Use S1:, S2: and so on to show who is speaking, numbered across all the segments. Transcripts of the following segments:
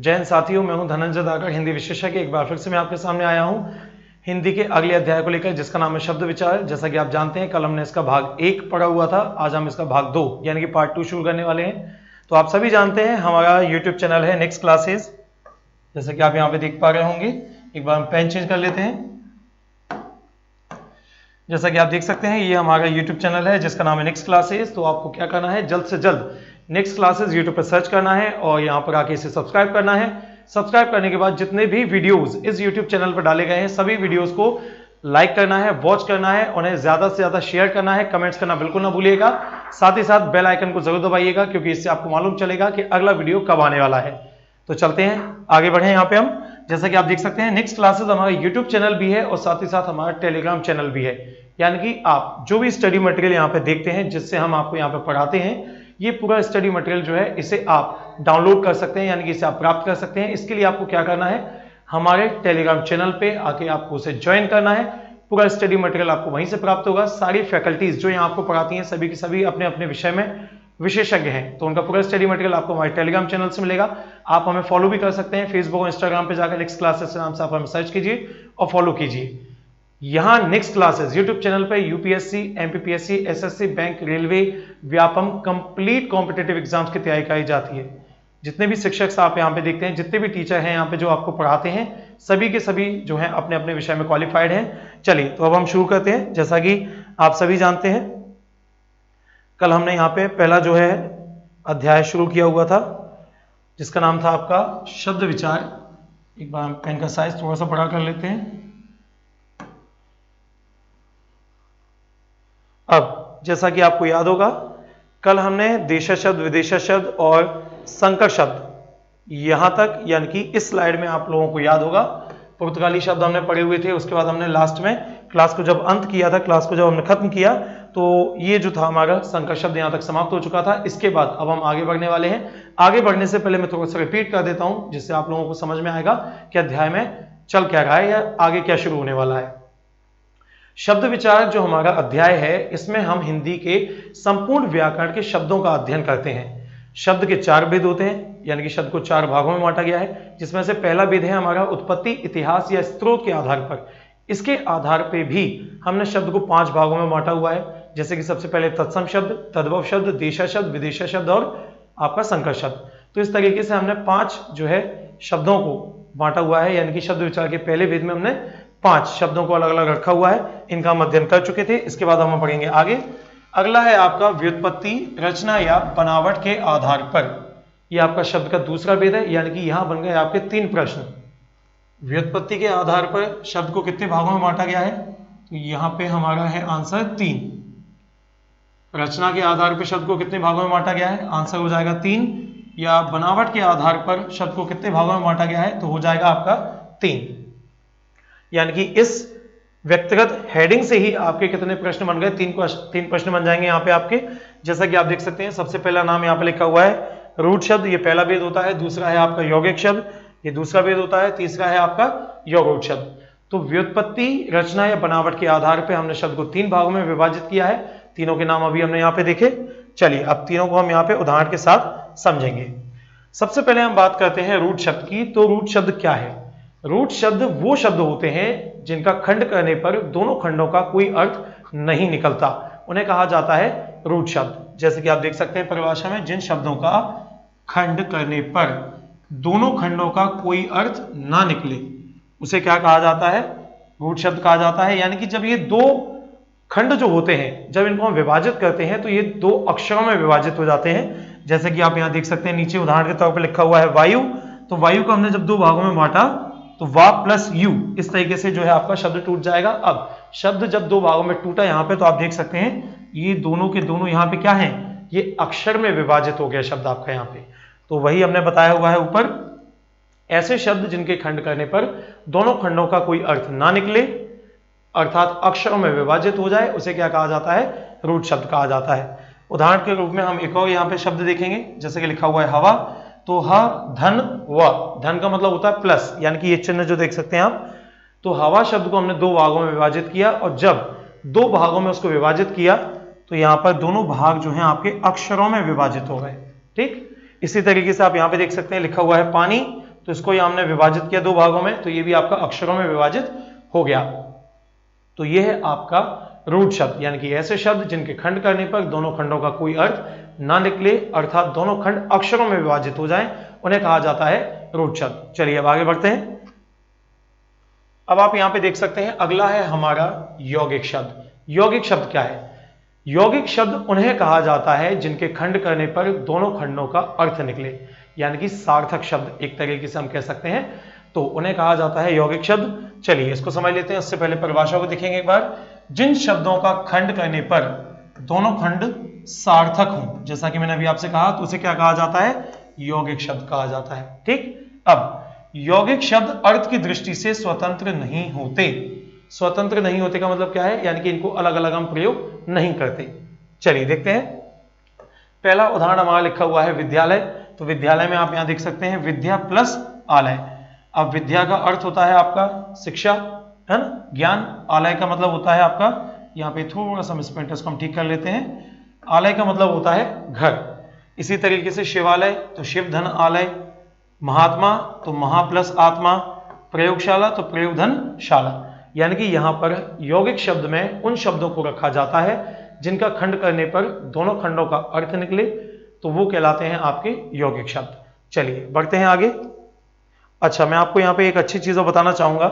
S1: जय हिंद साथियों, मैं हूं धनंजय दागर, हिंदी विशेषज्ञ। एक बार फिर से मैं आपके सामने आया हूं हिंदी के अगले अध्याय को लेकर, जिसका नाम है शब्द विचार। जैसा कि आप जानते हैं, कल हमने इसका भाग 1 पढ़ा हुआ था, आज हम इसका भाग 2 यानी कि पार्ट 2 शुरू करने वाले हैं। तो आप सभी जानते हैं हमारा यूट्यूब चैनल है नेक्स्ट क्लासेस, जैसा कि आप यहाँ पे देख पा रहे होंगे। एक बार हम पेन चेंज कर लेते हैं। जैसा कि आप देख सकते हैं, ये हमारा यूट्यूब चैनल है जिसका नाम है नेक्स्ट क्लासेस। तो आपको क्या करना है, जल्द से जल्द नेक्स्ट क्लासेस यूट्यूब पर सर्च करना है और यहाँ पर आके इसे सब्सक्राइब करना है। सब्सक्राइब करने के बाद जितने भी वीडियोस इस यूट्यूब चैनल पर डाले गए हैं, सभी वीडियोस को लाइक करना है, वॉच करना है, उन्हें ज्यादा से ज्यादा शेयर करना है, कमेंट्स करना बिल्कुल ना भूलिएगा। साथ ही साथ बेल आइकन को जरूर दबाइएगा, क्योंकि इससे आपको मालूम चलेगा कि अगला वीडियो कब आने वाला है। तो चलते हैं, आगे बढ़े। यहाँ पे हम जैसा कि आप देख सकते हैं, नेक्स्ट क्लासेस हमारा यूट्यूब चैनल भी है और साथ ही साथ हमारा टेलीग्राम चैनल भी है। यानी कि आप जो भी स्टडी मटेरियल यहाँ पे देखते हैं, जिससे हम आपको यहाँ पे पढ़ाते हैं, ये पूरा स्टडी मटेरियल जो है इसे आप डाउनलोड कर सकते हैं, यानी कि इसे आप प्राप्त कर सकते हैं। इसके लिए आपको क्या करना है, हमारे टेलीग्राम चैनल पे आके आपको उसे ज्वाइन करना है। पूरा स्टडी मटेरियल आपको वहीं से प्राप्त होगा। सारी फैकल्टीज जो यहाँ आपको पढ़ाती हैं, सभी की सभी अपने अपने विषय में विशेषज्ञ हैं, तो उनका पूरा स्टडी मटेरियल आपको हमारे टेलीग्राम चैनल से मिलेगा। आप हमें फॉलो भी कर सकते हैं, फेसबुक और इंस्टाग्राम पे जाकर नेक्स्ट क्लासेस नाम से आप हमें सर्च कीजिए और फॉलो कीजिए। यहाँ नेक्स्ट क्लासेस यूट्यूब चैनल पे UPSC, MPPSC, SSC, bank, railway, Vyapam, complete competitive exams की तैयारी कराई जाती है। जितने भी शिक्षक आप यहाँ पे देखते हैं, जितने भी टीचर हैं यहाँ पे जो आपको पढ़ाते हैं, सभी के सभी जो हैं अपने अपने विषय में क्वालिफाइड हैं। चलिए, तो अब हम शुरू करते हैं। जैसा कि आप सभी जानते हैं, कल हमने यहाँ पे पहला जो है अध्याय शुरू किया हुआ था, जिसका नाम था आपका शब्द विचार। एक बार हम पेन का साइज थोड़ा सा बड़ा कर लेते हैं। अब जैसा कि आपको याद होगा, कल हमने देशज शब्द, विदेशज शब्द और संकर शब्द यहां तक, यानी कि इस स्लाइड में आप लोगों को याद होगा पुर्तगाली शब्द हमने पढ़े हुए थे। उसके बाद हमने लास्ट में क्लास को जब अंत किया था, क्लास को जब हमने खत्म किया, तो ये जो था हमारा संकर शब्द यहां तक समाप्त हो चुका था। इसके बाद अब हम आगे बढ़ने वाले हैं। आगे बढ़ने से पहले मैं थोड़ा सा रिपीट कर देता हूं, जिससे आप लोगों को समझ में आएगा कि अध्याय में चल क्या रहा है या आगे क्या शुरू होने वाला है। शब्द विचार जो हमारा अध्याय है, इसमें हम हिंदी के संपूर्ण व्याकरण के शब्दों का अध्ययन करते हैं। शब्द के 4 भेद होते हैं, यानी कि शब्द को 4 भागों में बांटा गया है, जिसमें से पहला भेद है हमारा उत्पत्ति, इतिहास या स्रोत के आधार पर। इसके आधार पर भी हमने शब्द को 5 भागों में बांटा हुआ है, जैसे कि सबसे पहले तत्सम शब्द, तद्भव शब्द, देशज शब्द, विदेशज शब्द और आपका संकर शब्द। तो इस तरीके से हमने 5 जो है शब्दों को बांटा हुआ है, यानी कि शब्द विचार के पहले भेद में हमने 5 शब्दों को अलग अलग रखा हुआ है। इनका हम अध्ययन कर चुके थे। इसके बाद हम पढ़ेंगे आगे। अगला है आपका व्युत्पत्ति, रचना या बनावट के आधार पर। यह आपका शब्द का दूसरा भेद है, यानी कि यहां बन गए आपके 3 प्रश्न। व्युत्पत्ति के आधार पर शब्द को कितने भागों में बांटा गया है, तो यहां पे हमारा है आंसर 3। रचना के आधार पर शब्द को कितने भागों में बांटा गया है, आंसर हो जाएगा 3। या बनावट के आधार पर शब्द को कितने भागों में बांटा गया है, तो हो जाएगा आपका 3। यानी कि इस व्यक्तिगत हेडिंग से ही आपके कितने प्रश्न बन गए, 3 प्रश्न बन जाएंगे यहाँ पे आपके। जैसा कि आप देख सकते हैं, सबसे पहला नाम यहाँ पे लिखा हुआ है रूट शब्द, ये पहला भेद होता है। दूसरा है आपका यौगिक शब्द, ये दूसरा भेद होता है। तीसरा है आपका यौगिक शब्द। तो व्युत्पत्ति, रचना या बनावट के आधार पर हमने शब्द को 3 भागों में विभाजित किया है। तीनों के नाम अभी हमने यहाँ पे देखे। चलिए, अब तीनों को हम यहाँ पे उदाहरण के साथ समझेंगे। सबसे पहले हम बात करते हैं रूट शब्द की। तो रूट शब्द क्या है? रूट शब्द वो शब्द होते हैं जिनका खंड करने पर दोनों खंडों का कोई अर्थ नहीं निकलता, उन्हें कहा जाता है रूट शब्द। जैसे कि आप देख सकते हैं परिभाषा में, जिन शब्दों का खंड करने पर दोनों खंडों का कोई अर्थ ना निकले, उसे क्या कहा जाता है, रूट शब्द कहा जाता है। यानी कि जब ये 2 खंड जो होते हैं, जब इनको हम विभाजित करते हैं, तो ये 2 अक्षरों में विभाजित हो जाते हैं। जैसे कि आप यहां देख सकते हैं, नीचे उदाहरण के तौर पर लिखा हुआ है वायु। तो वायु को हमने जब 2 भागों में बांटा, तो वा प्लस यू, इस तरीके से जो है आपका शब्द टूट जाएगा। अब शब्द जब 2 भागों में टूटा यहाँ पे, तो आप देख सकते हैं ये दोनों के दोनों यहाँ पे क्या हैं, ये अक्षर में विभाजित हो गया शब्द आपका यहाँ पे। तो वही हमने बताया हुआ है ऊपर, ऐसे शब्द जिनके खंड करने पर दोनों खंडों का कोई अर्थ ना निकले, अर्थात अक्षरों में विभाजित हो जाए, उसे क्या कहा जाता है, रूट शब्द कहा जाता है। उदाहरण के रूप में हम एक और यहाँ पे शब्द देखेंगे, जैसे कि लिखा हुआ है हवा। तो ह धन व, धन का मतलब होता है प्लस, यानी कि ये चिन्ह जो देख सकते हैं आप। तो हवा शब्द को हमने 2 भागों में विभाजित किया, और जब 2 भागों में उसको विभाजित किया, तो यहाँ पर दोनों भाग जो हैं आपके अक्षरों में विभाजित हो गए। ठीक, इसी तरीके से आप यहाँ पे देख सकते हैं लिखा हुआ है पानी। तो इसको यहाँ हमने विभाजित किया दो भागों में, तो ये भी आपका अक्षरों में विभाजित हो गया। तो ये है आपका रूढ़ शब्द, यानी कि ऐसे शब्द जिनके खंड करने पर दोनों खंडों का कोई अर्थ ना निकले, अर्थात दोनों खंड अक्षरों में विभाजित हो जाएं, उन्हें कहा जाता है रूढ़ शब्द। चलिए अब आगे बढ़ते हैं। अब आप यहां पे देख सकते हैं अगला है हमारा यौगिक शब्द। यौगिक शब्द क्या है? यौगिक शब्द उन्हें कहा जाता है जिनके खंड करने पर दोनों खंडों का अर्थ निकले, यानी कि सार्थक शब्द एक तरीके से हम कह सकते हैं, तो उन्हें कहा जाता है यौगिक शब्द। चलिए इसको समझ लेते हैं, उससे पहले परिभाषा को देखेंगे एक बार। जिन शब्दों का खंड करने पर दोनों खंड सार्थक हों, जैसा कि मैंने अभी आपसे कहा, तो उसे क्या कहा जाता है? यौगिक शब्द कहा जाता है। ठीक, अब यौगिक शब्द अर्थ की दृष्टि से स्वतंत्र नहीं होते। स्वतंत्र नहीं होते का मतलब क्या है? यानी कि इनको अलग अलग हम प्रयोग नहीं करते। चलिए देखते हैं। पहला उदाहरण हमारा लिखा हुआ है विद्यालय, तो विद्यालय में आप यहां देख सकते हैं विद्या प्लस आलय। अब विद्या का अर्थ होता है आपका शिक्षा, है ना, ज्ञान। आलय का मतलब होता है आपका, यहाँ पे थोड़ा सा मिसप्रिंट है, इसको हम ठीक कर लेते हैं। आलय का मतलब होता है घर। इसी तरीके से शिवालय तो शिव धन आलय, महात्मा तो महा प्लस आत्मा, प्रयोगशाला तो प्रयोग धन शाला। यानी कि यहां पर यौगिक शब्द में उन शब्दों को रखा जाता है जिनका खंड करने पर दोनों खंडों का अर्थ निकले, तो वो कहलाते हैं आपके यौगिक शब्द। चलिए बढ़ते हैं आगे। अच्छा, मैं आपको यहां पे एक अच्छी चीज बताना चाहूंगा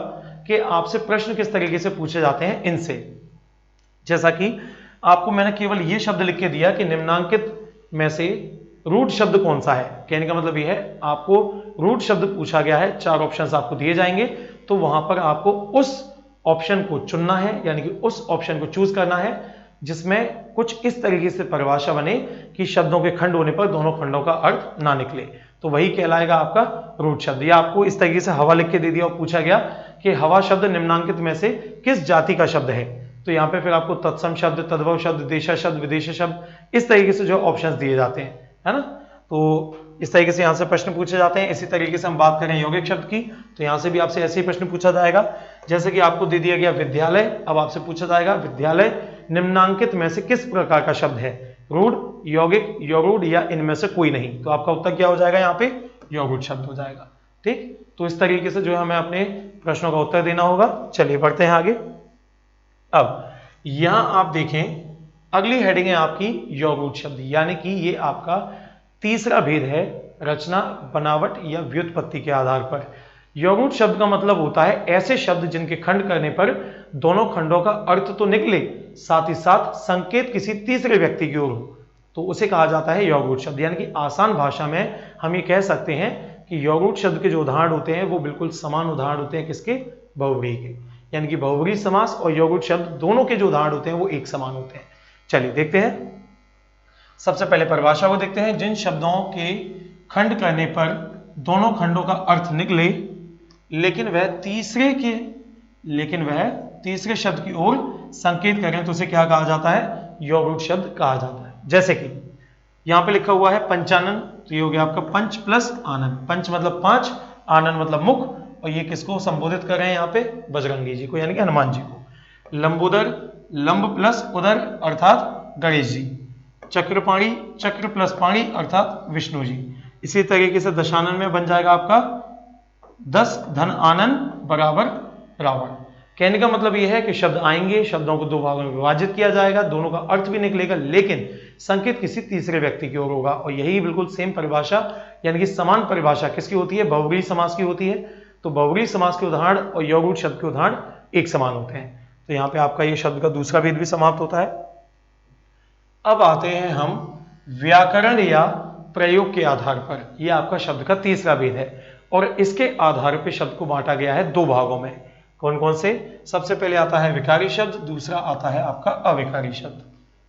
S1: कि आपसे प्रश्न किस तरीके से पूछे जाते हैं इनसे। जैसा कि आपको मैंने केवल ये शब्द लिख के दिया कि निम्नांकित में से रूढ़ शब्द कौन सा है। कहने का मतलब यह है आपको रूढ़ शब्द पूछा गया है, 4 ऑप्शंस आपको दिए जाएंगे, तो वहां पर आपको उस ऑप्शन को चुनना है, यानी कि उस ऑप्शन को चूज करना है जिसमें कुछ इस तरीके से परिभाषा बने कि शब्दों के खंड होने पर दोनों खंडों का अर्थ ना निकले, तो वही कहलाएगा आपका रूढ़ शब्द। या आपको इस तरीके से हवा लिख के दे दिया और पूछा गया कि हवा शब्द निम्नांकित में से किस जाति का शब्द है, तो यहाँ पे फिर आपको तत्सम शब्द, तद्भव शब्द, देशा शब्द, विदेश शब्द, इस तरीके से जो ऑप्शंस दिए जाते हैं, है ना। तो इस तरीके से यहाँ से प्रश्न पूछे जाते हैं। इसी तरीके से हम बात करें यौगिक शब्द की, तो यहाँ से भी आपसे ऐसे ही प्रश्न पूछा जाएगा। जैसे कि आपको दे दिया गया विद्यालय, अब आपसे पूछा जाएगा विद्यालय निम्नांकित में से किस प्रकार का शब्द है? रूढ़, यौगिक, यौरूढ़ या इनमें से कोई नहीं। तो आपका उत्तर क्या हो जाएगा? यहाँ पे यौगिक शब्द हो जाएगा। ठीक, तो इस तरीके से जो है हमें अपने प्रश्नों का उत्तर देना होगा। चलिए बढ़ते हैं आगे। अब यहां आप देखें अगली हेडिंग है आपकी यौगिक शब्द, यानी कि ये आपका तीसरा भेद है रचना, बनावट या व्युत्पत्ति के आधार पर। यौगिक शब्द का मतलब होता है ऐसे शब्द जिनके खंड करने पर दोनों खंडों का अर्थ तो निकले, साथ ही साथ संकेत किसी तीसरे व्यक्ति की ओर हो, तो उसे कहा जाता है यौगिक शब्द। यानी कि आसान भाषा में हम ये कह सकते हैं कि यौगिक शब्द के जो उदाहरण होते हैं वो बिल्कुल समान उदाहरण होते हैं, किसके? बहुव्रीहि के। यानी कि बहुव्रीहि समास और यौगिक शब्द दोनों के जो उदाहरण होते हैं वो एक समान होते हैं। चलिए देखते हैं। सबसे पहले परिभाषा को देखते हैं। जिन शब्दों के खंड करने पर दोनों खंडों का अर्थ निकले लेकिन वह तीसरे शब्द की ओर संकेत करें, तो उसे क्या कहा जाता है? यौगिक शब्द कहा जाता है। जैसे कि यहां पे लिखा हुआ है पंचानन, तो ये हो गया आपका पंच प्लस आनन। पंच मतलब 5, आनन मतलब मुख, और ये किसको संबोधित कर रहे हैं यहाँ पे? बजरंगी जी को, यानी कि हनुमान जी को। लंबोदर, लंब प्लस उदर अर्थात गणेश जी। चक्रपाणी, चक्र प्लस पाणी अर्थात विष्णु जी। इसी तरीके से दशानन में बन जाएगा आपका 10 धन आनन बराबर रावण। कहने का मतलब यह है कि शब्द आएंगे, शब्दों को 2 भागों में विभाजित किया जाएगा, दोनों का अर्थ भी निकलेगा, लेकिन संकेत किसी तीसरे व्यक्ति की ओर होगा। और यही बिल्कुल सेम परिभाषा, यानी कि समान परिभाषा किसकी होती है? बहुव्रीहि समास की होती है। तो बहुव्रीहि समास के उदाहरण और यौगिक शब्द के उदाहरण एक समान होते हैं। तो यहाँ पे आपका ये शब्द का दूसरा भेद भी समाप्त होता है। अब आते हैं हम व्याकरण या प्रयोग के आधार पर। यह आपका शब्द का तीसरा भेद है और इसके आधार पर शब्द को बांटा गया है 2 भागों में। कौन कौन से? सबसे पहले आता है विकारी शब्द, दूसरा आता है आपका अविकारी शब्द।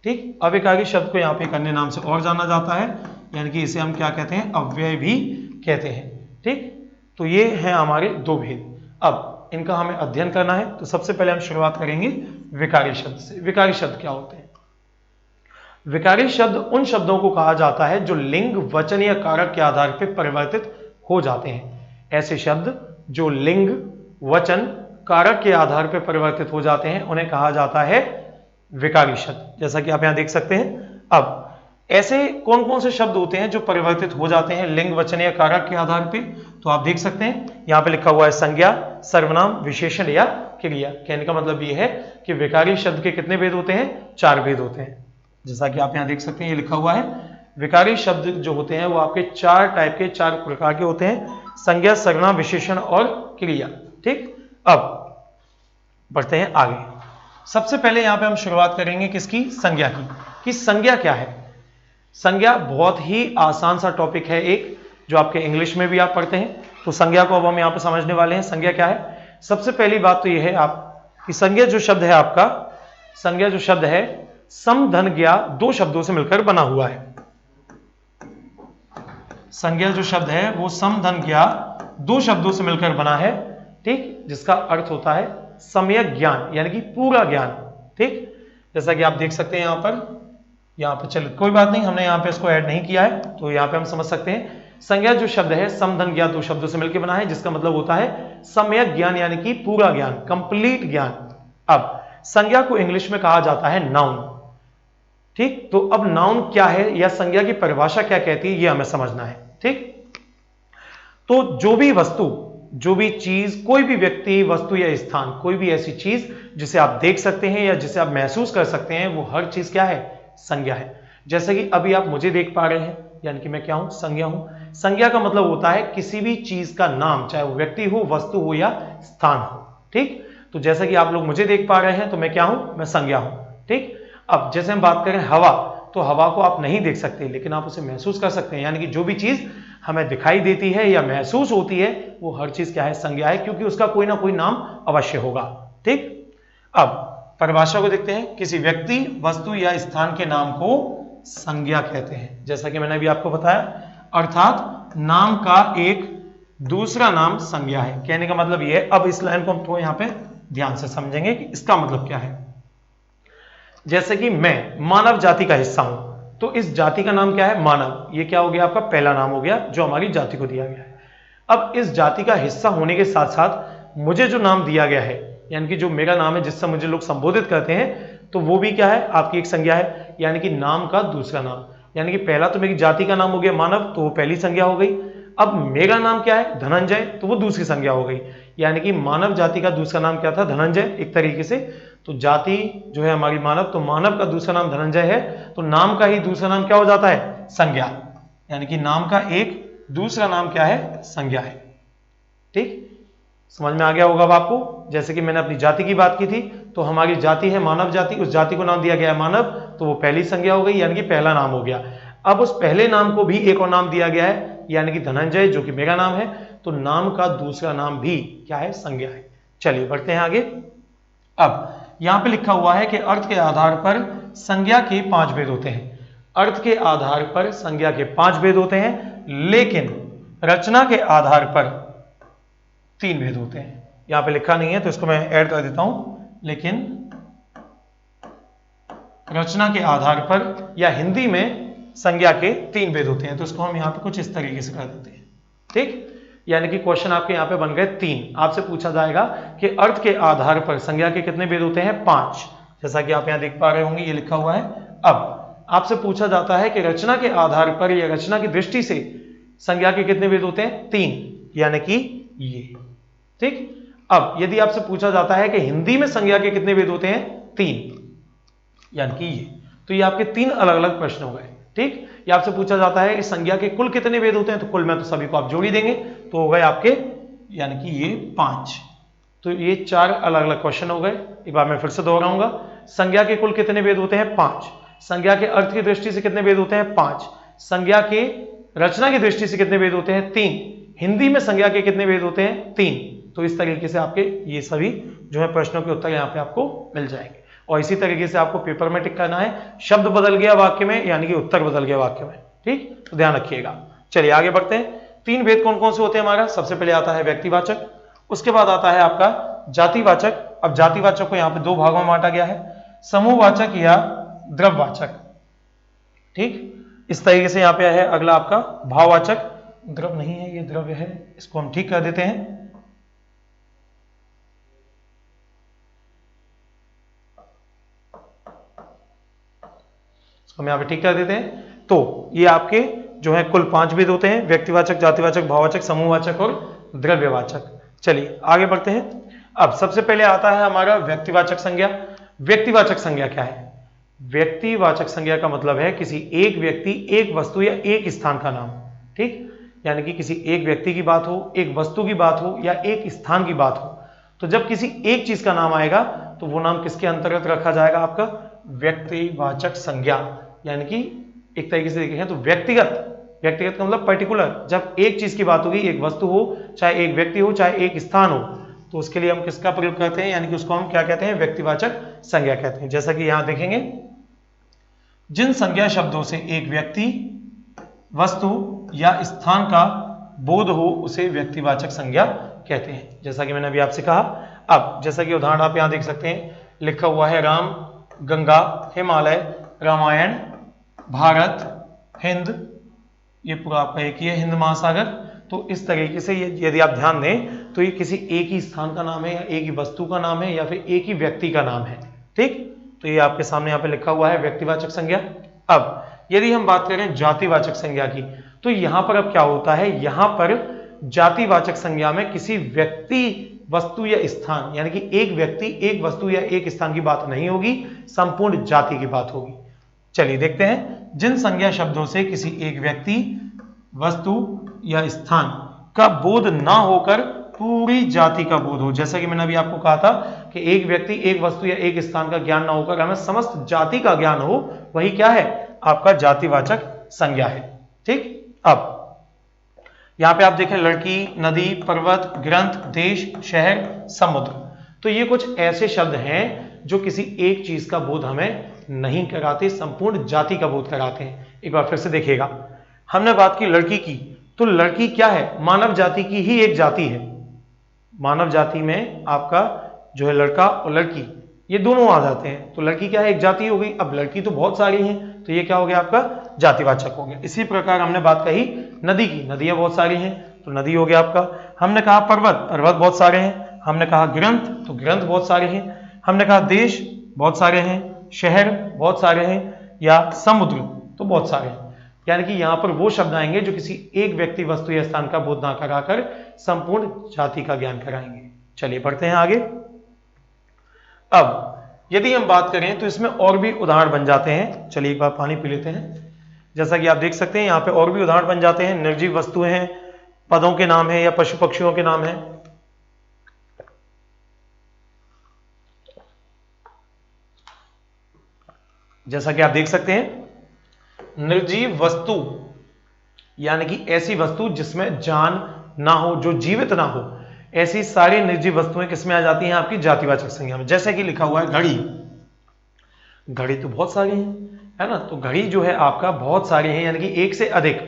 S1: ठीक, अविकारी शब्द को यहाँ पे एक अन्य नाम से और जाना जाता है, यानी कि इसे हम क्या कहते हैं? अव्यय भी कहते हैं। ठीक, तो ये हैं हमारे 2 भेद। अब इनका हमें अध्ययन करना है, तो सबसे पहले हम शुरुआत करेंगे विकारी शब्द से। विकारी शब्द क्या होते हैं? विकारी शब्द उन शब्दों को कहा जाता है जो लिंग, वचन या कारक के आधार पर परिवर्तित हो जाते हैं। ऐसे शब्द जो लिंग, वचन, कारक के आधार पर परिवर्तित हो जाते हैं उन्हें कहा जाता है विकारी शब्द, जैसा कि आप यहां देख सकते हैं। अब ऐसे कौन कौन से शब्द होते हैं जो परिवर्तित हो जाते हैं लिंग, वचन या कारक के आधार पर? तो आप देख सकते हैं यहां पे लिखा हुआ है संज्ञा, सर्वनाम, विशेषण या क्रिया। कहने का मतलब ये है कि विकारी शब्द के कितने भेद होते हैं? 4 भेद होते हैं। जैसा कि आप यहां देख सकते हैं ये लिखा हुआ है, विकारी शब्द जो होते हैं वो आपके 4 टाइप के, 4 प्रकार के होते हैं, संज्ञा, सर्वनाम, विशेषण और क्रिया। ठीक, अब बढ़ते हैं आगे। सबसे पहले यहां पे हम शुरुआत करेंगे किसकी? संज्ञा की। कि संज्ञा क्या है? संज्ञा बहुत ही आसान सा टॉपिक है एक, जो आपके इंग्लिश में भी आप पढ़ते हैं। तो संज्ञा को अब हम यहां पे समझने वाले हैं। संज्ञा क्या है? सबसे पहली बात तो यह है आप कि संज्ञा जो शब्द है आपका, संज्ञा जो शब्द है सम धन ज्ञा 2 शब्दों से मिलकर बना हुआ है। संज्ञा जो शब्द है वो सम धन ज्ञा 2 शब्दों से मिलकर बना है। ठीक, जिसका अर्थ होता है सम्यक ज्ञान, यानी कि पूरा ज्ञान। ठीक, जैसा कि आप देख सकते हैं यहां पर चलिए कोई बात नहीं, हमने यहां पे इसको ऐड नहीं किया है, तो यहां पे हम समझ सकते हैं संज्ञा जो शब्द है सम धन ज्ञान 2 शब्दों से मिलकर बना है, जिसका मतलब होता है सम्यक ज्ञान, यानी कि पूरा ज्ञान, कंप्लीट ज्ञान। अब संज्ञा को इंग्लिश में कहा जाता है नाउन। ठीक, तो अब नाउन क्या है या संज्ञा की परिभाषा क्या कहती है ये हमें समझना है। ठीक, तो जो भी वस्तु, जो भी चीज, कोई भी व्यक्ति, वस्तु या स्थान, कोई भी ऐसी चीज जिसे आप देख सकते हैं या जिसे आप महसूस कर सकते हैं, वो हर चीज क्या है? संज्ञा है। जैसे कि अभी आप मुझे देख पा रहे हैं, यानी कि मैं क्या हूं? संज्ञा हूं। संज्ञा का मतलब होता है किसी भी चीज का नाम, चाहे वो व्यक्ति हो, वस्तु हो या स्थान हो। ठीक, तो जैसे कि आप लोग मुझे देख पा रहे हैं तो मैं क्या हूं? मैं संज्ञा हूं। ठीक, अब जैसे हम बात करें हवा, तो हवा को आप नहीं देख सकते लेकिन आप उसे महसूस कर सकते हैं, यानी कि जो भी चीज हमें दिखाई देती है या महसूस होती है वो हर चीज क्या है? संज्ञा है, क्योंकि उसका कोई ना कोई नाम अवश्य होगा। ठीक, अब परिभाषा को देखते हैं। किसी व्यक्ति, वस्तु या स्थान के नाम को संज्ञा कहते हैं, जैसा कि मैंने अभी आपको बताया, अर्थात नाम का एक दूसरा नाम संज्ञा है। कहने का मतलब यह है, अब इस लाइन को हम थोड़ा यहां पे ध्यान से समझेंगे कि इसका मतलब क्या है। जैसे कि मैं मानव जाति का हिस्सा हूं, तो इस जाति का नाम क्या है? मानव। ये क्या हो गया? आपका पहला नाम हो गया जो हमारी जाति को दिया गया है। अब इस जाति का हिस्सा होने के साथ साथ मुझे जो नाम दिया गया है, यानी कि जो मेरा नाम है जिससे मुझे लोग संबोधित करते हैं, तो वो भी क्या है? आपकी एक संज्ञा है, यानी कि नाम का दूसरा नाम। यानी कि पहला तो मेरी जाति का नाम हो गया मानव, तो वो पहली संज्ञा हो गई। अब मेरा नाम क्या है? धनंजय, तो वो दूसरी संज्ञा हो गई। यानी कि मानव जाति का दूसरा नाम क्या था? धनंजय, एक तरीके से। तो जाति जो है हमारी मानव, तो मानव का दूसरा नाम धनंजय है, तो नाम का ही दूसरा नाम क्या हो जाता है? संज्ञा। यानी कि नाम का एक दूसरा नाम क्या है? संज्ञा है। ठीक, समझ में आ गया होगा अब आपको। जैसे कि मैंने अपनी जाति की बात की थी, तो हमारी जाति है मानव जाति, उस जाति को नाम दिया गया है मानव, तो वो पहली संज्ञा हो गई, यानी कि पहला नाम हो गया। अब उस पहले नाम को भी एक और नाम दिया गया है, यानी कि धनंजय, जो कि मेरा नाम है, तो नाम का दूसरा नाम भी क्या है? संज्ञा है। चलिए बढ़ते हैं आगे। अब यहां पे लिखा हुआ है कि अर्थ के आधार पर संज्ञा के 5 भेद होते हैं। अर्थ के आधार पर संज्ञा के 5 भेद होते हैं, लेकिन रचना के आधार पर 3 भेद होते हैं। यहां पे लिखा नहीं है तो इसको मैं ऐड कर देता हूं, लेकिन रचना के आधार पर या हिंदी में संज्ञा के 3 भेद होते हैं। तो इसको हम यहां पे कुछ इस तरीके से कर देते हैं। ठीक, यानी कि क्वेश्चन आपके यहां पे बन गए 3। आपसे पूछा जाएगा कि अर्थ के आधार पर संज्ञा के कितने भेद होते हैं? 5। जैसा कि आप यहां देख पा रहे होंगे ये लिखा हुआ है। अब आपसे पूछा जाता है कि रचना के आधार पर या रचना की दृष्टि से संज्ञा के कितने भेद होते हैं? 3, यानी कि ये। ठीक, अब यदि आपसे पूछा जाता है कि हिंदी में संज्ञा के कितने भेद होते हैं? 3, यानी कि ये। तो ये आपके 3 अलग अलग प्रश्न हो गए। ठीक, ये आपसे पूछा जाता है कि संज्ञा के कुल कितने भेद होते हैं, तो कुल में तो सभी को आप जोड़ ही देंगे, तो हो गए आपके, यानी कि ये 5। तो ये 4 अलग अलग क्वेश्चन हो गए। एक बार मैं फिर से दोहराऊंगा। संज्ञा के कुल कितने भेद होते हैं? 5। संज्ञा के अर्थ की दृष्टि से कितने भेद होते हैं? 5। संज्ञा के रचना की दृष्टि से कितने भेद होते हैं? 3। हिंदी में संज्ञा के कितने भेद होते हैं? 3। तो इस तरीके से आपके ये सभी जो है प्रश्नों के उत्तर यहाँ पे आपको मिल जाएंगे। और इसी तरीके से आपको पेपर में टिक करना है, शब्द बदल गया वाक्य में, यानी कि उत्तर बदल गया वाक्य में। ठीक, तो ध्यान रखिएगा। चलिए आगे बढ़ते हैं। 3 भेद कौन कौन से होते हैं हमारा? सबसे पहले आता है व्यक्तिवाचक, उसके बाद आता है आपका जातिवाचक। अब जातिवाचक को यहाँ पे 2 भागों में बांटा गया है, समूहवाचक या द्रव्यवाचक। ठीक, इस तरीके से यहाँ पे है अगला आपका भाववाचक। द्रव नहीं है, ये द्रव्य है, इसको हम ठीक कर देते हैं। हम यहां पे ठीक कर देते हैं। तो ये आपके जो है कुल 5 भेद होते हैं, व्यक्तिवाचक, जातिवाचक, भाववाचक, समूहवाचक और द्रव्यवाचक। चलिए आगे बढ़ते हैं। अब सबसे पहले आता है हमारा व्यक्तिवाचक संज्ञा। व्यक्तिवाचक संज्ञा क्या है? व्यक्तिवाचक संज्ञा का मतलब है किसी एक व्यक्ति, एक वस्तु या एक स्थान का नाम। ठीक, यानी कि किसी एक व्यक्ति की बात हो, एक वस्तु की बात हो या एक स्थान की बात हो, तो जब किसी एक चीज का नाम आएगा तो वो नाम किसके अंतर्गत रखा जाएगा? आपका व्यक्तिवाचक संज्ञा। यानी कि एक तरीके से देखें तो व्यक्तिगत, व्यक्तिगत का मतलब पर्टिकुलर। जब एक चीज की बात होगी, एक वस्तु हो, चाहे एक व्यक्ति हो, चाहे एक स्थान हो, तो उसके लिए हम किसका प्रयोग करते हैं? यानी कि उसको हम क्या कहते हैं? व्यक्तिवाचक संज्ञा कहते हैं। जैसा कि यहां देखेंगे, जिन संज्ञा शब्दों से एक व्यक्ति, वस्तु या स्थान का बोध हो उसे व्यक्तिवाचक संज्ञा कहते हैं। जैसा कि मैंने अभी आपसे कहा। अब जैसा कि उदाहरण आप यहां देख सकते हैं, लिखा हुआ है राम, गंगा, हिमालय, रामायण, भारत, हिंद, ये पूरा आपका एक ही है, हिंद महासागर। तो इस तरीके से यदि आप ध्यान दें तो ये किसी एक ही स्थान का नाम है, या एक ही वस्तु का नाम है, या फिर एक ही व्यक्ति का नाम है। ठीक, तो ये आपके सामने यहाँ पे लिखा हुआ है व्यक्तिवाचक संज्ञा। अब यदि हम बात करें जातिवाचक संज्ञा की, तो यहां पर अब क्या होता है? यहां पर जातिवाचक संज्ञा में किसी व्यक्ति, वस्तु या स्थान, यानी कि एक व्यक्ति, एक वस्तु या एक स्थान की बात नहीं होगी, संपूर्ण जाति की बात होगी। चलिए देखते हैं, जिन संज्ञा शब्दों से किसी एक व्यक्ति, वस्तु या स्थान का बोध ना होकर पूरी जाति का बोध हो। जैसा कि मैंने अभी आपको कहा था कि एक व्यक्ति, एक वस्तु या एक स्थान का ज्ञान ना होकर हमें समस्त जाति का ज्ञान हो, वही क्या है? आपका जातिवाचक संज्ञा है। ठीक, अब यहां पे आप देखें, लड़की, नदी, पर्वत, ग्रंथ, देश, शहर, समुद्र। तो ये कुछ ऐसे शब्द हैं जो किसी एक चीज का बोध हमें नहीं कराते, संपूर्ण जाति का बोध कराते हैं। एक बार फिर से देखिएगा, हमने बात की लड़की की, तो लड़की क्या है? मानव जाति की ही एक जाति है। मानव जाति में आपका जो है लड़का और लड़की, ये दोनों आ जाते हैं, तो लड़की क्या है? एक जाति हो गई। अब लड़की तो बहुत सारी हैं, तो ये क्या हो गया? आपका जातिवाचक हो गया। इसी प्रकार हमने बात कही नदी की, नदियां बहुत सारी हैं, तो नदी हो गया आपका। हमने कहा पर्वत, पर्वत बहुत सारे हैं। हमने कहा ग्रंथ, तो ग्रंथ बहुत सारे हैं। हमने कहा देश, बहुत सारे हैं। शहर, बहुत सारे हैं। या समुद्र, तो बहुत सारे हैं। यानी कि यहां पर वो शब्द आएंगे जो किसी एक व्यक्ति, वस्तु या स्थान का बोध ना कराकर संपूर्ण जाति का ज्ञान कराएंगे। चलिए बढ़ते हैं आगे। अब यदि हम बात करें तो इसमें और भी उदाहरण बन जाते हैं। चलिए एक बार पानी पी लेते हैं। जैसा कि आप देख सकते हैं, यहां पे और भी उदाहरण बन जाते हैं। निर्जीव वस्तुएं हैं, पदों के नाम है, या पशु पक्षियों के नाम है। जैसा कि आप देख सकते हैं, निर्जीव वस्तु यानी कि ऐसी वस्तु जिसमें जान ना हो, जो जीवित ना हो, ऐसी सारी निर्जीव वस्तुएं किसमें आ जाती हैं? आपकी जातिवाचक संज्ञा में। जैसे कि लिखा हुआ है घड़ी, घड़ी तो बहुत सारी है ना? तो घड़ी जो है आपका बहुत सारी है, यानी कि एक से अधिक,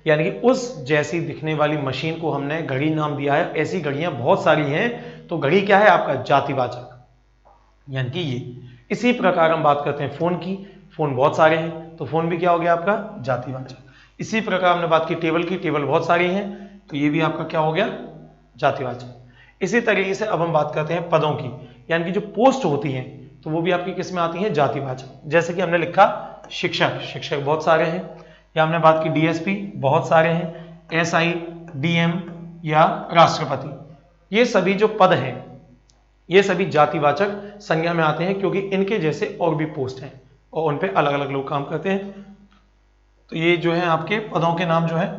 S1: यानी कि उस जैसी दिखने वाली मशीन को हमने घड़ी नाम दिया है। ऐसी घड़ियां बहुत सारी हैं, तो घड़ी क्या है? आपका जातिवाचक, यानी कि ये। इसी प्रकार हम बात करते हैं फोन की, फोन बहुत सारे हैं, तो फोन भी क्या हो गया? आपका जातिवाचक। इसी प्रकार हमने बात की टेबल की, टेबल बहुत सारी हैं, तो ये भी आपका क्या हो गया? जातिवाचक। इसी तरीके से अब हम बात करते हैं पदों की, यानी कि जो पोस्ट होती हैं, तो वो भी आपकी किस में आती हैं? जातिवाचक। जैसे कि हमने लिखा शिक्षक, शिक्षक बहुत सारे हैं। या हमने बात की डीएसपी, बहुत सारे हैं। एसआई, डीएम या राष्ट्रपति, ये सभी जो पद हैं, ये सभी जातिवाचक संज्ञा में आते हैं, क्योंकि इनके जैसे और भी पोस्ट हैं और उन पे अलग अलग लोग काम करते हैं। तो ये जो है आपके पदों के नाम जो है,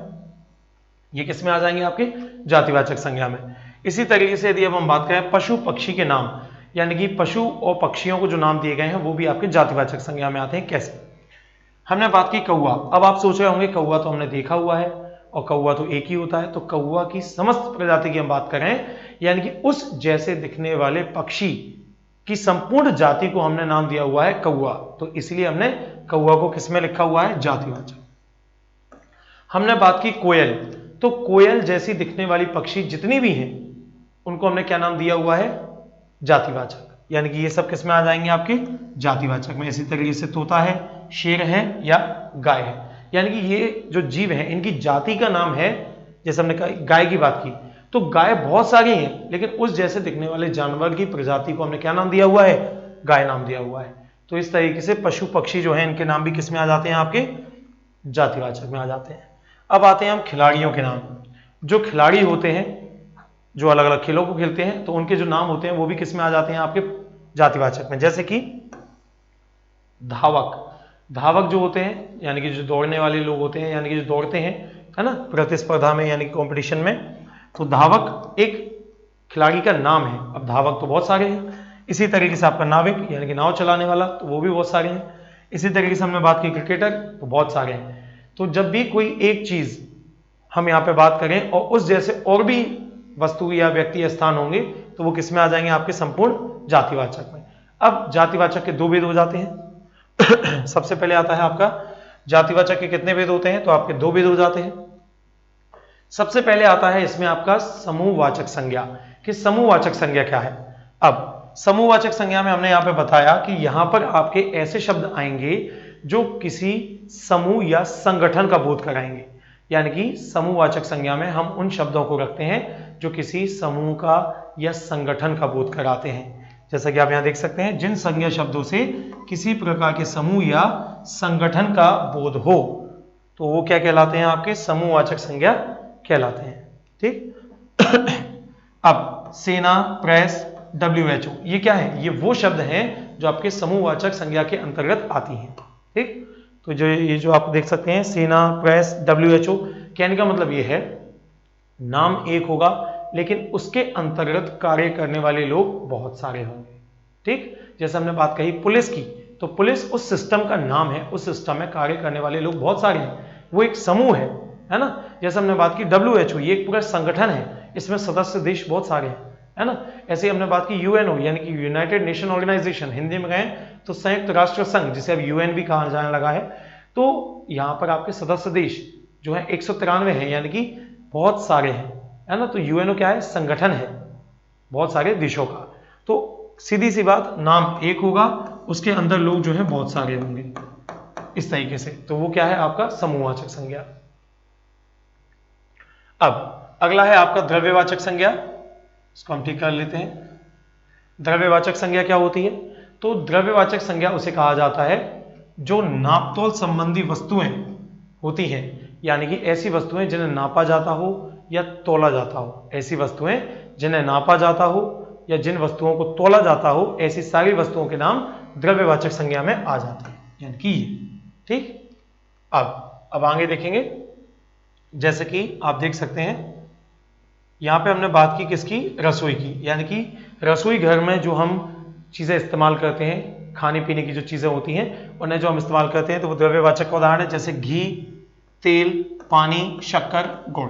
S1: ये किस में आ जाएंगे? आपके जातिवाचक संज्ञा में। इसी तरीके से यदि अब हम बात करें पशु पक्षी के नाम, यानी कि पशु और पक्षियों को जो नाम दिए गए हैं, वो भी आपके जातिवाचक संज्ञा में आते हैं। कैसे? हमने बात की कौवा। अब आप सोच रहे होंगे कौवा तो हमने देखा हुआ है और कौवा तो एक ही होता है। तो कौवा की समस्त प्रजाति की हम बात करें, यानी कि उस जैसे दिखने वाले पक्षी की संपूर्ण जाति को हमने नाम दिया हुआ है कौवा, तो इसलिए हमने कौवा को किसमें लिखा हुआ है? जातिवाचक। हमने बात की कोयल, तो कोयल जैसी दिखने वाली पक्षी जितनी भी हैं, उनको हमने क्या नाम दिया हुआ है? जातिवाचक, यानी कि ये सब किसमें आ जाएंगे? आपके जातिवाचक में। इसी तरीके से तोता है, शेर है या गाय है, यानी कि ये जो जीव है इनकी जाति का नाम है। जैसे हमने कहा गाय की बात की, तो गाय बहुत सारी हैं, लेकिन उस जैसे दिखने वाले जानवर की प्रजाति को हमने क्या नाम दिया हुआ है? गाय नाम दिया हुआ है। तो इस तरीके से पशु पक्षी जो है, इनके नाम भी किसमें आ जाते हैं? आपके जातिवाचक में आ जाते हैं। अब आते हैं हम खिलाड़ियों के नाम। जो खिलाड़ी होते हैं जो अलग अलग खेलों को खेलते हैं तो उनके जो नाम होते हैं वो भी किस में आ जाते हैं आपके जातिवाचक में। जैसे कि धावक, धावक जो होते हैं यानी कि जो दौड़ने वाले लोग होते हैं, यानी कि जो दौड़ते हैं, है ना, प्रतिस्पर्धा में यानी कि कंपटीशन में, तो धावक एक खिलाड़ी का नाम है। अब धावक तो बहुत सारे हैं। इसी तरीके से आपका नाविक यानी कि नाव चलाने वाला, तो वो भी बहुत सारे हैं। इसी तरीके से हमने बात की क्रिकेटर, तो बहुत सारे हैं। तो जब भी कोई एक चीज हम यहाँ पे बात करें और उस जैसे और भी वस्तु या व्यक्ति या स्थान होंगे तो वो किस में आ जाएंगे आपके संपूर्ण जातिवाचक में। अब जातिवाचक के दो भेद हो जाते हैं। सबसे पहले आता है आपका जातिवाचक के कितने भेद होते हैं, तो आपके दो भेद हो जाते हैं। सबसे पहले आता है इसमें आपका समूहवाचक संज्ञा, कि समूहवाचक संज्ञा क्या है। अब समूहवाचक संज्ञा में हमने यहां पे बताया कि यहां पर आपके ऐसे शब्द आएंगे जो किसी समूह या संगठन का बोध कराएंगे। यानी कि समूहवाचक संज्ञा में हम उन शब्दों को रखते हैं जो किसी समूह का या संगठन का बोध कराते हैं। जैसा कि आप यहां देख सकते हैं, जिन संज्ञा शब्दों से किसी प्रकार के समूह या संगठन का बोध हो तो वो क्या कहलाते हैं, आपके समूहवाचक संज्ञा कहलाते हैं। ठीक। अब सेना, प्रेस, WHO, ये क्या है, ये वो शब्द हैं जो आपके समूहवाचक संज्ञा के अंतर्गत आती हैं। ठीक, तो जो ये जो आप देख सकते हैं सेना, प्रेस, WHO, कहने का मतलब ये है नाम एक होगा लेकिन उसके अंतर्गत कार्य करने वाले लोग बहुत सारे होंगे। ठीक, जैसे हमने बात कही पुलिस की, तो पुलिस उस सिस्टम का नाम है, उस सिस्टम में कार्य करने वाले लोग बहुत सारे हैं, वो एक समूह है ना। जैसे हमने बात की WHO, ये एक पूरा संगठन है, इसमें सदस्य देश बहुत सारे हैं, है ना। ऐसे ही हमने बात की UNO यानी कि यूनाइटेड नेशन ऑर्गेनाइजेशन, हिंदी में गए तो संयुक्त राष्ट्र संघ, जिसे अब UN भी कहा जाने लगा है। तो यहाँ पर आपके सदस्य देश जो है 193 है, यानी कि बहुत सारे हैं, है ना। तो UNO क्या है, संगठन है बहुत सारे देशों का। तो सीधी सी बात, नाम एक होगा, उसके अंदर लोग जो है बहुत सारे होंगे, इस तरीके से। तो वो क्या है आपका समूहवाचक संज्ञा। अब अगला है आपका द्रव्यवाचक संज्ञा, इसको हम ठीक कर लेते हैं। द्रव्यवाचक संज्ञा क्या होती है, तो द्रव्यवाचक संज्ञा उसे कहा जाता है जो नापतोल संबंधी वस्तुएं होती हैं, यानी कि ऐसी वस्तुएं जिन्हें नापा जाता हो या तोला जाता हो, ऐसी वस्तुएं जिन्हें नापा जाता हो या जिन वस्तुओं को तोला जाता हो, ऐसी सारी वस्तुओं के नाम द्रव्यवाचक संज्ञा में आ जाते हैं, यानी कि ये। ठीक, अब आगे देखेंगे। जैसे कि आप देख सकते हैं यहां पे हमने बात की किसकी, रसोई की, यानी कि रसोई घर में जो हम चीजें इस्तेमाल करते हैं, खाने पीने की जो चीजें होती हैं उन्हें जो हम इस्तेमाल करते हैं, तो वो द्रव्यवाचक का उदाहरण है। जैसे घी, तेल, पानी, शक्कर, गुड़।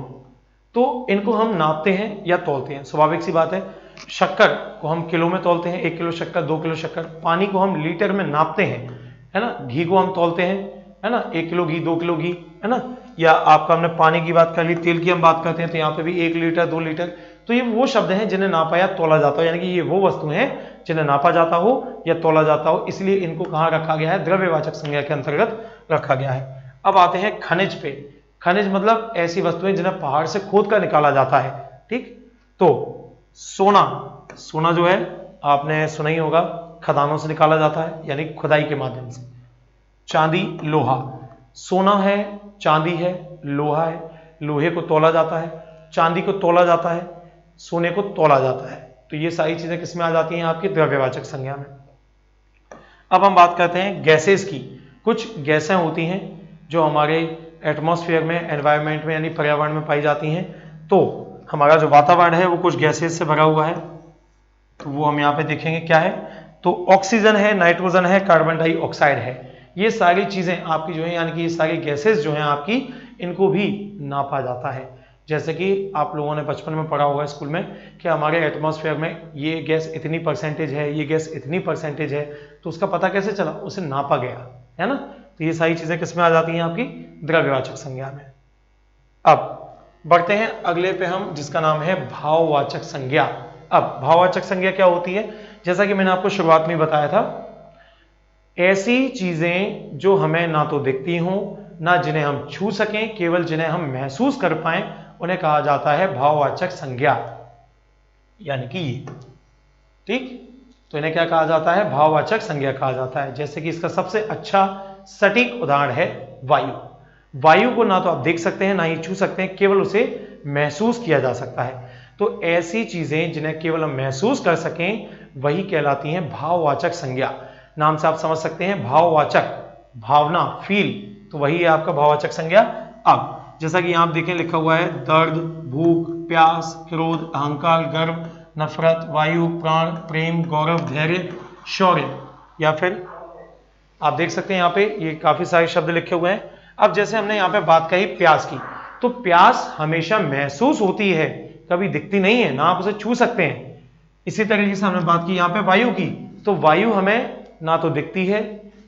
S1: तो इनको हम नापते हैं या तौलते हैं, स्वाभाविक सी बात है। शक्कर को हम किलो में तौलते हैं, 1 किलो शक्कर, 2 किलो शक्कर। पानी को हम लीटर में नापते हैं, है ना। घी को हम तौलते हैं, है ना, 1 किलो घी, 2 किलो घी, है ना। या आपका हमने पानी की बात कर ली, तेल की हम बात करते हैं तो यहाँ पे भी 1 लीटर, 2 लीटर। तो ये वो शब्द हैं जिन्हें नापा या तोला जाता हो, यानी कि ये वो वस्तुएं हैं जिन्हें नापा जाता हो या तोला जाता हो, इसलिए इनको कहाँ रखा गया है, द्रव्यवाचक संज्ञा के अंतर्गत रखा गया है। अब आते हैं खनिज पे। खनिज मतलब ऐसी वस्तुएं जिन्हें पहाड़ से खोद कर निकाला जाता है। ठीक, तो सोना, सोना जो है आपने सुना ही होगा, खदानों से निकाला जाता है यानी खुदाई के माध्यम से। चांदी, लोहा, सोना है, चांदी है, लोहा है। लोहे को तौला जाता है, चांदी को तौला जाता है, सोने को तौला जाता है। तो ये सारी चीजें किसमें आ जाती हैं, आपकी द्रव्यवाचक संज्ञा में। अब हम बात करते हैं गैसेस की। कुछ गैसें होती हैं जो हमारे एटमॉस्फेयर में, एनवायरनमेंट में यानी पर्यावरण में पाई जाती हैं। तो हमारा जो वातावरण है वो कुछ गैसेस से भरा हुआ है, तो वो हम यहाँ पे देखेंगे क्या है। तो ऑक्सीजन है, नाइट्रोजन है, कार्बन डाइऑक्साइड है। ये सारी चीजें आपकी जो है, यानी कि ये सारी गैसेस जो हैं आपकी, इनको भी नापा जाता है। जैसे कि आप लोगों ने बचपन में पढ़ा होगा स्कूल में कि हमारे एटमॉस्फेयर में ये गैस इतनी परसेंटेज है, ये गैस इतनी परसेंटेज है, तो उसका पता कैसे चला, उसे नापा गया, है ना। तो ये सारी चीजें किसमें आ जाती हैं, आपकी द्रव्यवाचक संज्ञा में। अब बढ़ते हैं अगले पे हम, जिसका नाम है भाववाचक संज्ञा। अब भाववाचक संज्ञा क्या होती है, जैसा कि मैंने आपको शुरुआत में बताया था, ऐसी चीजें जो हमें ना तो दिखती हों, ना जिन्हें हम छू सकें, केवल जिन्हें हम महसूस कर पाएं, उन्हें कहा जाता है भाववाचक संज्ञा, यानी कि ये। ठीक, तो इन्हें क्या कहा जाता है, भाववाचक संज्ञा कहा जाता है। जैसे कि इसका सबसे अच्छा सटीक उदाहरण है वायु। वायु को ना तो आप देख सकते हैं ना ही छू सकते हैं, केवल उसे महसूस किया जा सकता है। तो ऐसी चीजें जिन्हें केवल हम महसूस कर सकें वही कहलाती हैं भाववाचक संज्ञा। नाम से आप समझ सकते हैं भाववाचक, भावना, फील, तो वही है आपका भाववाचक संज्ञा। अब जैसा कि यहां आप देखें लिखा हुआ है दर्द, भूख, प्यास, क्रोध, अहंकार, गर्व, नफरत, वायु, प्राण, प्रेम, गौरव, धैर्य, शौर्य, या फिर आप देख सकते हैं यहाँ पे ये काफी सारे शब्द लिखे हुए हैं। अब जैसे हमने यहाँ पे बात कही प्यास की, तो प्यास हमेशा महसूस होती है, कभी दिखती नहीं है, ना आप उसे छू सकते हैं। इसी तरीके से हमने बात की यहाँ पे वायु की, तो वायु हमें ना तो दिखती है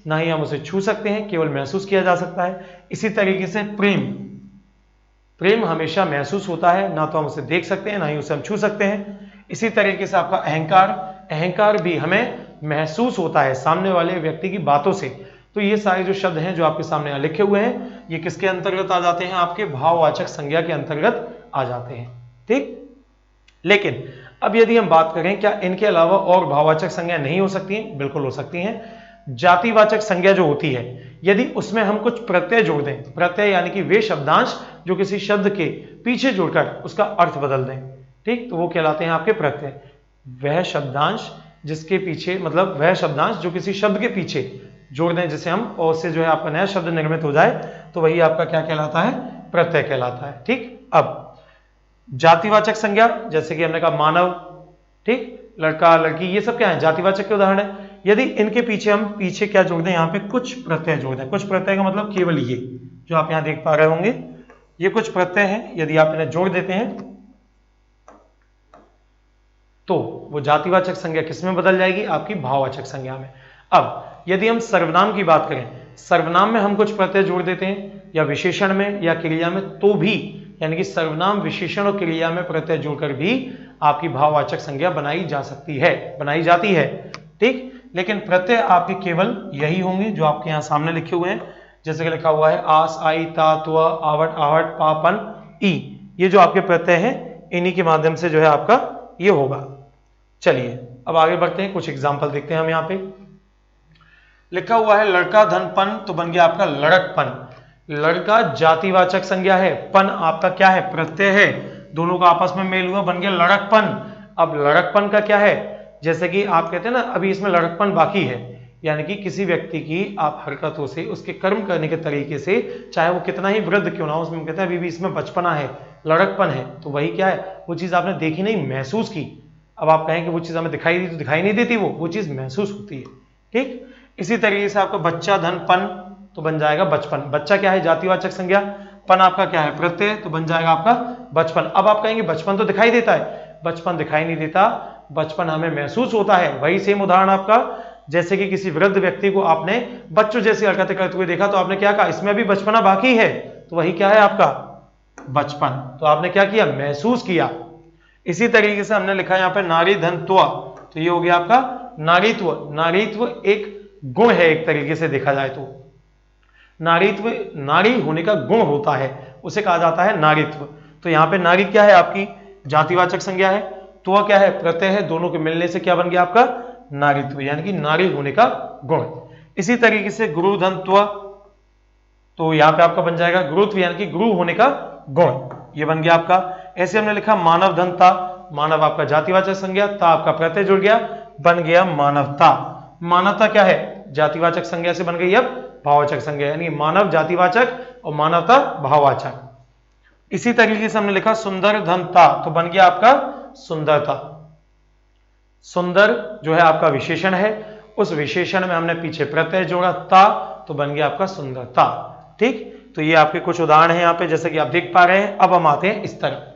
S1: ना ही हम उसे छू सकते हैं, केवल महसूस किया जा सकता है। इसी तरीके से प्रेम, प्रेम हमेशा महसूस होता है, ना तो हम उसे देख सकते हैं ना ही उसे हम छू सकते हैं। इसी तरीके से आपका अहंकार, अहंकार भी हमें महसूस होता है सामने वाले व्यक्ति की बातों से। तो ये सारे जो शब्द हैं जो आपके सामने यहाँ लिखे हुए हैं, ये किसके अंतर्गत आ जाते हैं? आपके भाववाचक संज्ञा के अंतर्गत आ जाते हैं। ठीक, लेकिन अब यदि हम बात करें क्या इनके अलावा और भाववाचक संज्ञा नहीं हो सकती हैं? बिल्कुल हो सकती हैं। जातिवाचक संज्ञा जो होती है, यदि उसमें हम कुछ प्रत्यय जोड़ दें, प्रत्यय यानी कि वे शब्दांश जो किसी शब्द के पीछे जोड़कर उसका अर्थ बदल दें, ठीक, तो वो कहलाते हैं आपके प्रत्यय। वह शब्दांश जिसके पीछे, मतलब वह शब्दांश जो किसी शब्द के पीछे जोड़ दें, जैसे हम और से जो है आपका नया शब्द निर्मित हो जाए, तो वही आपका क्या कहलाता है? प्रत्यय कहलाता है। ठीक, अब जातिवाचक संज्ञा जैसे कि हमने कहा मानव, ठीक, लड़का, लड़की, ये सब क्या है? जातिवाचक के उदाहरण है। यदि इनके पीछे हम पीछे क्या जोड़ दें? यहाँ पे कुछ प्रत्यय जोड़ दें। कुछ प्रत्यय का मतलब केवल ये जो आप यहाँ देख पा रहे होंगे, ये कुछ प्रत्यय हैं, यदि आप इन्हें जोड़ देते हैं तो वो जातिवाचक संज्ञा किसमें बदल जाएगी? आपकी भाववाचक संज्ञा में। अब यदि हम सर्वनाम की बात करें, सर्वनाम में हम कुछ प्रत्यय जोड़ देते हैं या विशेषण में या क्रिया में, तो भी, यानी कि सर्वनाम, विशेषण और क्रिया में प्रत्यय जोड़कर भी आपकी भाववाचक संज्ञा बनाई जा सकती है, बनाई जाती है। ठीक, लेकिन प्रत्यय आपके केवल यही होंगे जो आपके यहाँ सामने लिखे हुए हैं, जैसे कि लिखा हुआ है आस, आई, ता, त्व, आवट, आहट, पापन, ई, ये जो आपके प्रत्यय हैं इन्हीं के माध्यम से जो है आपका ये होगा। चलिए अब आगे बढ़ते हैं, कुछ एग्जाम्पल देखते हैं हम। यहाँ पे लिखा हुआ है लड़का धनपन, तो बन गया आपका लड़कपन। लड़का जातिवाचक संज्ञा है, पन आपका क्या है? प्रत्यय है, दोनों का आपस में मेल हुआ, बन गया लड़कपन। अब लड़कपन का क्या है? जैसे कि आप कहते हैं ना अभी इसमें लड़कपन बाकी है, यानी कि किसी व्यक्ति की आप हरकतों से, उसके कर्म करने के तरीके से, चाहे वो कितना ही वृद्ध क्यों ना हो, उसमें कहते हैं अभी भी इसमें बचपना है, लड़कपन है, तो वही क्या है? वो चीज आपने देखी नहीं, महसूस की। अब आप कहें कि वो चीज हमें दिखाई दी, तो दिखाई नहीं देती, वो चीज महसूस होती है। ठीक, इसी तरीके से आपका बच्चा धनपन, तो बन जाएगा बचपन। बच्चा क्या है? जातिवाचक संज्ञा, पन आपका क्या है? प्रत्यय, तो बन जाएगा आपका बचपन। अब आप कहेंगे बचपन तो दिखाई देता है, बचपन दिखाई नहीं देता, बचपन हमें महसूस होता है। वही सेम उदाहरण आपका, जैसे कि किसी वृद्ध व्यक्ति को आपने बच्चों जैसी हरकतें करते हुए देखा, तो आपने क्या कहा? इसमें भी बचपना बाकी है, तो वही क्या है आपका? बचपन। तो आपने क्या किया? महसूस किया। इसी तरीके से हमने लिखा यहाँ पे नारी धनत्व, तो ये हो गया आपका नारीत्व। नारीत्व एक गुण है, एक तरीके से देखा जाए तो नारीत्व, नारी होने का गुण होता है, उसे कहा जाता है नारीत्व। तो यहाँ पे नारी क्या है? आपकी जातिवाचक संज्ञा है, त्व क्या है? प्रत्यय है, दोनों के मिलने से क्या बन गया आपका? नारीत्व, यानी कि नारी होने का गुण। इसी तरीके से गुरु धनत्व, तो यहाँ पे आपका बन जाएगा गुरुत्व, यानी कि गुरु होने का गुण, ये बन गया आपका। ऐसे हमने लिखा मानव धनता, मानव आपका जातिवाचक संज्ञा, ता आपका प्रत्यय जुड़ गया, बन गया मानवता। मानवता क्या है? जातिवाचक संज्ञा से बन गई अब भाववाचक संज्ञा, यानी मानव जातिवाचक और मानवता भाववाचक। इसी तरीके से हमने लिखा सुंदर धनता, तो बन गया आपका सुंदरता। सुंदर जो है आपका विशेषण है, उस विशेषण में हमने पीछे प्रत्यय जोड़ा ता, तो बन गया आपका सुंदरता। ठीक, तो ये आपके कुछ उदाहरण हैं यहाँ पे, जैसे कि आप देख पा रहे हैं। अब हम आते हैं इस तरफ,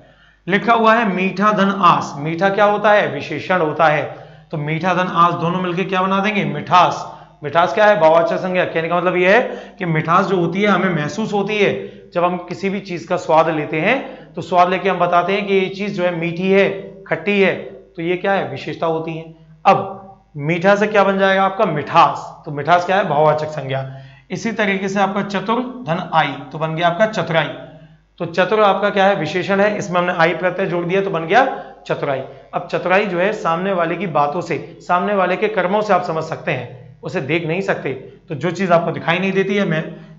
S1: लिखा हुआ है मीठा धन आस। मीठा क्या होता है? विशेषण होता है, तो मीठा धन आस दोनों मिलकर क्या बना देंगे? मिठास। मिठास क्या है? भाववाचक संज्ञा। कहने का मतलब यह है कि मिठास जो होती है हमें महसूस होती है जब हम किसी भी चीज का स्वाद लेते हैं, तो स्वाद लेके हम बताते हैं कि ये चीज जो है मीठी है, खट्टी है, तो ये क्या है? विशेषता होती है। अब मीठा से क्या बन जाएगा आपका? मिठास, तो मिठास क्या है? भाववाचक संज्ञा। इसी तरीके से आपका चतुर धन आई, तो बन गया आपका चतुराई। तो चतुर आपका क्या है? विशेषण है, इसमें हमने आई प्रत्यय जोड़ दिया, तो बन गया चतुराई। अब चतुराई जो है सामने वाले की बातों से, सामने वाले के कर्मों से आप समझ सकते हैं, उसे देख नहीं सकते, तो जो चीज आपको दिखाई नहीं देती है,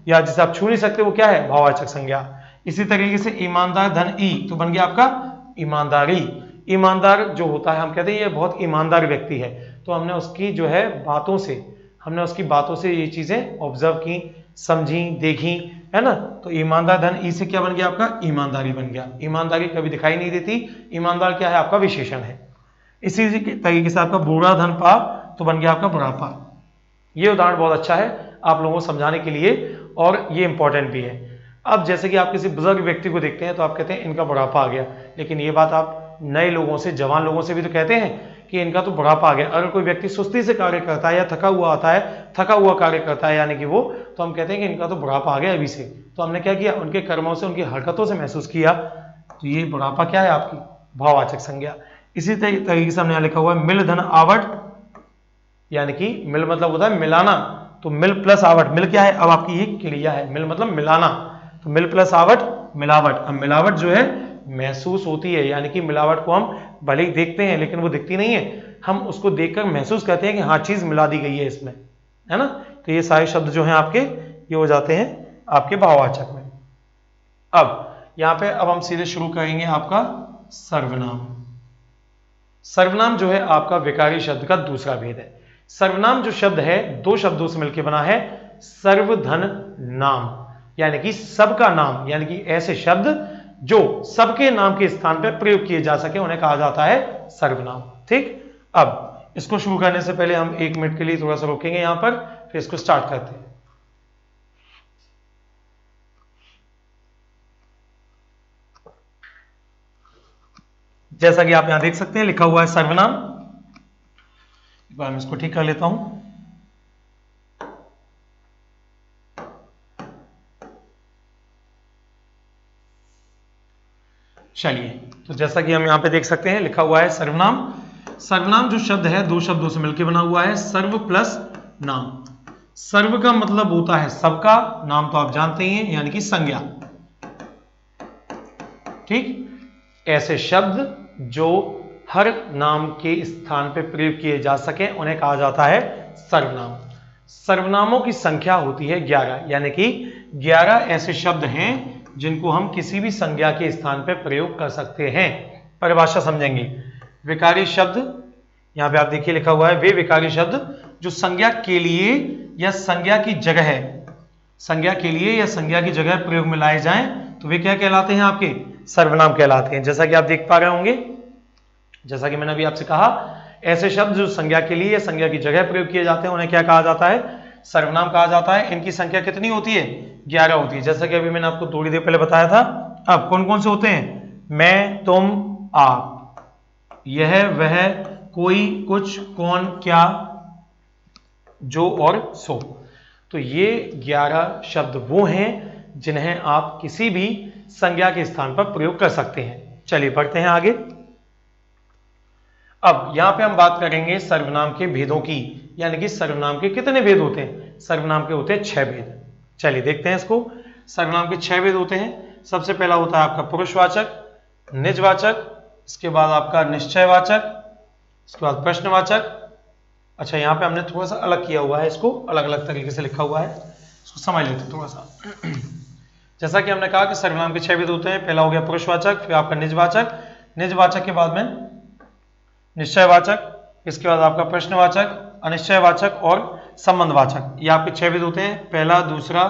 S1: या जिसे आप छू नहीं सकते वो क्या है, भाववाचक संज्ञा। इसी तरीके से ईमानदार धन ई तो बन गया आपका ईमानदारी। ईमानदार जो होता है हम कहते हैं ये बहुत ईमानदार व्यक्ति है, तो हमने उसकी जो है बातों से ये चीजें ऑब्जर्व की, समझी, देखी, है ना। तो ईमानदार धन ई से क्या बन गया आपका, ईमानदारी बन गया। ईमानदारी कभी दिखाई नहीं देती, ईमानदार क्या है आपका विशेषण है। इसी तरीके से आपका बुरा धन पाप तो बन गया आपका बुढ़ापा। ये उदाहरण बहुत अच्छा है आप लोगों को समझाने के लिए और ये इंपॉर्टेंट भी है। अब जैसे कि आप किसी बुजुर्ग व्यक्ति को देखते हैं तो आप कहते हैं इनका बुढ़ापा आ गया, लेकिन ये बात आप नए लोगों से, जवान लोगों से भी तो कहते हैं कि इनका तो बुढ़ापा आ गया। अगर कोई व्यक्ति सुस्ती से कार्य करता है या थका हुआ कार्य करता है यानी कि वो, तो हम कहते हैं कि इनका तो बुढ़ापा आ गया अभी से। तो हमने क्या किया, उनके कर्मों से, उनकी हरकतों से महसूस किया, तो ये बुढ़ापा क्या है आपकी भाववाचक संज्ञा। इसी तरीके से हमने यहाँ लिखा हुआ है मिल धन आवट, यानी कि मिल मतलब होता है मिलाना, तो मिल प्लस आवट, मिल क्या है अब आपकी ये क्रिया है, मिल मतलब मिलाना, तो मिल प्लस आवट मिलावट। अब मिलावट जो है महसूस होती है, यानी कि मिलावट को हम भले ही देखते हैं लेकिन वो दिखती नहीं है, हम उसको देखकर महसूस करते हैं कि हाँ चीज मिला दी गई है इसमें, है ना। तो ये सारे शब्द जो हैं आपके ये हो जाते हैं आपके भाववाचक में। अब यहाँ पे अब हम सीधे शुरू करेंगे आपका सर्वनाम। सर्वनाम जो है आपका विकारी शब्द का दूसरा भेद है। सर्वनाम जो शब्द है दो शब्दों से मिलकर बना है, सर्वधन नाम, यानी कि सबका नाम, यानी कि ऐसे शब्द जो सबके नाम के स्थान पर प्रयोग किए जा सके उन्हें कहा जाता है सर्वनाम। ठीक, अब इसको शुरू करने से पहले हम 1 मिनट के लिए थोड़ा सा रोकेंगे यहां पर, फिर इसको स्टार्ट करते हैं। जैसा कि आप यहां देख सकते हैं लिखा हुआ है सर्वनाम। एक बार मैं इसको ठीक कर लेता हूं। चलिए, तो जैसा कि हम यहां पे देख सकते हैं लिखा हुआ है सर्वनाम। सर्वनाम जो शब्द है दो शब्दों से मिलकर बना हुआ है, सर्व प्लस नाम। सर्व का मतलब होता है सबका, नाम तो आप जानते ही हैं यानी कि संज्ञा। ठीक, ऐसे शब्द जो हर नाम के स्थान पर प्रयोग किए जा सके उन्हें कहा जाता है सर्वनाम। सर्वनामों की संख्या होती है 11, यानी कि 11 ऐसे शब्द हैं जिनको हम किसी भी संज्ञा के स्थान पर प्रयोग कर सकते हैं। परिभाषा समझेंगे। विकारी शब्द, यहां पे आप देखिए लिखा हुआ है, वे विकारी शब्द जो संज्ञा के लिए या संज्ञा की जगह है, संज्ञा के लिए या संज्ञा की जगह प्रयोग में लाए जाएं तो वे क्या कहलाते हैं आपके सर्वनाम कहलाते हैं। जैसा कि आप देख पा रहे होंगे, जैसा कि मैंने अभी आपसे कहा, ऐसे शब्द जो संज्ञा के लिए या संज्ञा की जगह प्रयोग किए जाते हैं उन्हें क्या कहा जाता है, सर्वनाम कहा जाता है। इनकी संख्या कितनी होती है, 11 होती है, जैसा कि अभी मैंने आपको थोड़ी देर पहले बताया था। अब कौन कौन से होते हैं, मैं, तुम, आप, यह, वह, कोई, कुछ, कौन, क्या, जो और सो। तो ये 11 शब्द वो हैं जिन्हें आप किसी भी संज्ञा के स्थान पर प्रयोग कर सकते हैं। चलिए बढ़ते हैं आगे। अब यहां पे हम बात करेंगे सर्वनाम के भेदों की, यानी कि सर्वनाम के कितने भेद होते हैं। सर्वनाम के होते हैं 6 भेद। चलिए देखते हैं इसको। सर्वनाम के 6 भेद होते हैं। सबसे पहला होता है आपका पुरुषवाचक, निजवाचक, इसके बाद आपका निश्चयवाचक, इसके बाद प्रश्नवाचक। अच्छा, यहां पे हमने थोड़ा सा अलग किया हुआ है, इसको अलग अलग तरीके से लिखा हुआ है, इसको समझ लेते हैं थोड़ा सा। जैसा कि हमने कहा कि सर्वनाम के 6 भेद होते हैं। पहला हो गया पुरुषवाचक, फिर आपका निजवाचक, निजवाचक के बाद में निश्चयवाचक, इसके बाद आपका प्रश्नवाचक, अनिश्चयवाचक और संबंधवाचक। ये आपके 6 भेद होते हैं। पहला, दूसरा,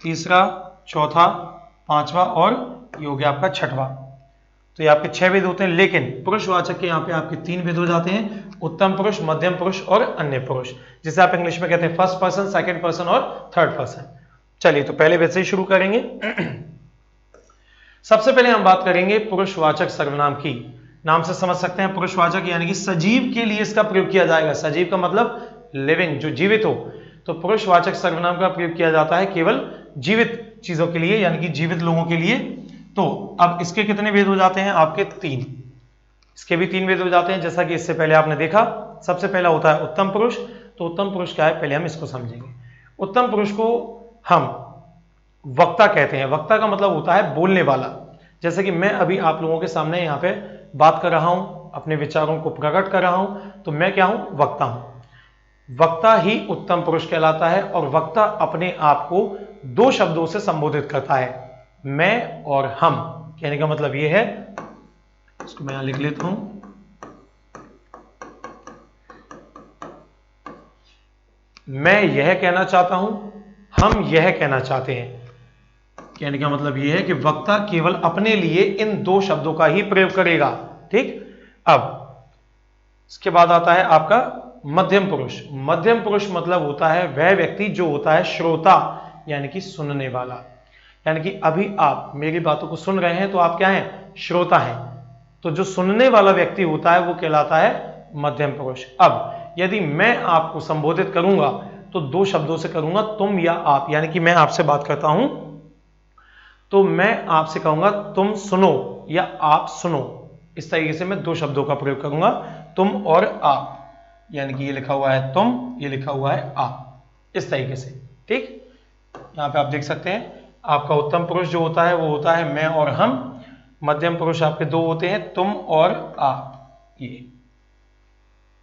S1: तीसरा, चौथा, पांचवा और ये हो गया आपका छठवां। तो ये आपके 6 भेद होते हैं। लेकिन पुरुषवाचक के यहाँ पे आपके 3 भेद हो जाते हैं, उत्तम पुरुष, मध्यम पुरुष और अन्य पुरुष, जिसे आप इंग्लिश में कहते हैं फर्स्ट पर्सन, सेकंड पर्सन और थर्ड पर्सन। चलिए, तो पहले भेद से ही शुरू करेंगे। सबसे पहले हम बात करेंगे पुरुषवाचक सर्वनाम की। नाम से समझ सकते हैं पुरुषवाचक यानी कि सजीव के लिए इसका प्रयोग किया जाएगा। सजीव का मतलब लिविंग, जो जीवित हो। तो पुरुषवाचक सर्वनाम का प्रयोग किया जाता है केवल जीवित चीजों के लिए, यानी कि जीवित लोगों के लिए। तो अब इसके कितने भेद हो जाते हैं आपके 3। इसके भी 3 भेद हो जाते हैं, जैसा कि इससे पहले आपने देखा। सबसे पहला होता है उत्तम पुरुष। तो उत्तम पुरुष क्या है, पहले हम इसको समझेंगे। उत्तम पुरुष को हम वक्ता कहते हैं। वक्ता का मतलब होता है बोलने वाला। जैसे कि मैं अभी आप लोगों के सामने यहाँ पे बात कर रहा हूं, अपने विचारों को प्रकट कर रहा हूं, तो मैं क्या हूं, वक्ता हूं। वक्ता ही उत्तम पुरुष कहलाता है और वक्ता अपने आप को दो शब्दों से संबोधित करता है, मैं और हम। कहने का मतलब यह है, इसको मैं यहां लिख लेता हूं, मैं यह कहना चाहता हूं, हम यह कहना चाहते हैं। कहने का मतलब यह है कि वक्ता केवल अपने लिए इन दो शब्दों का ही प्रयोग करेगा। ठीक। अब इसके बाद आता है आपका मध्यम पुरुष। मध्यम पुरुष मतलब होता है वह व्यक्ति जो होता है श्रोता, यानी कि सुनने वाला। यानी कि अभी आप मेरी बातों को सुन रहे हैं तो आप क्या हैं? श्रोता हैं। तो जो सुनने वाला व्यक्ति होता है वो कहलाता है मध्यम पुरुष। अब यदि मैं आपको संबोधित करूंगा तो दो शब्दों से करूंगा, तुम या आप। यानी कि मैं आपसे बात करता हूं तो मैं आपसे कहूंगा तुम सुनो या आप सुनो। इस तरीके से मैं दो शब्दों का प्रयोग करूंगा, तुम और आप। यानी कि ये लिखा हुआ है तुम, ये लिखा हुआ है आप, इस तरीके से। ठीक। यहां पे आप देख सकते हैं आपका उत्तम पुरुष जो होता है वो होता है मैं और हम। मध्यम पुरुष आपके दो होते हैं, तुम और आप। ये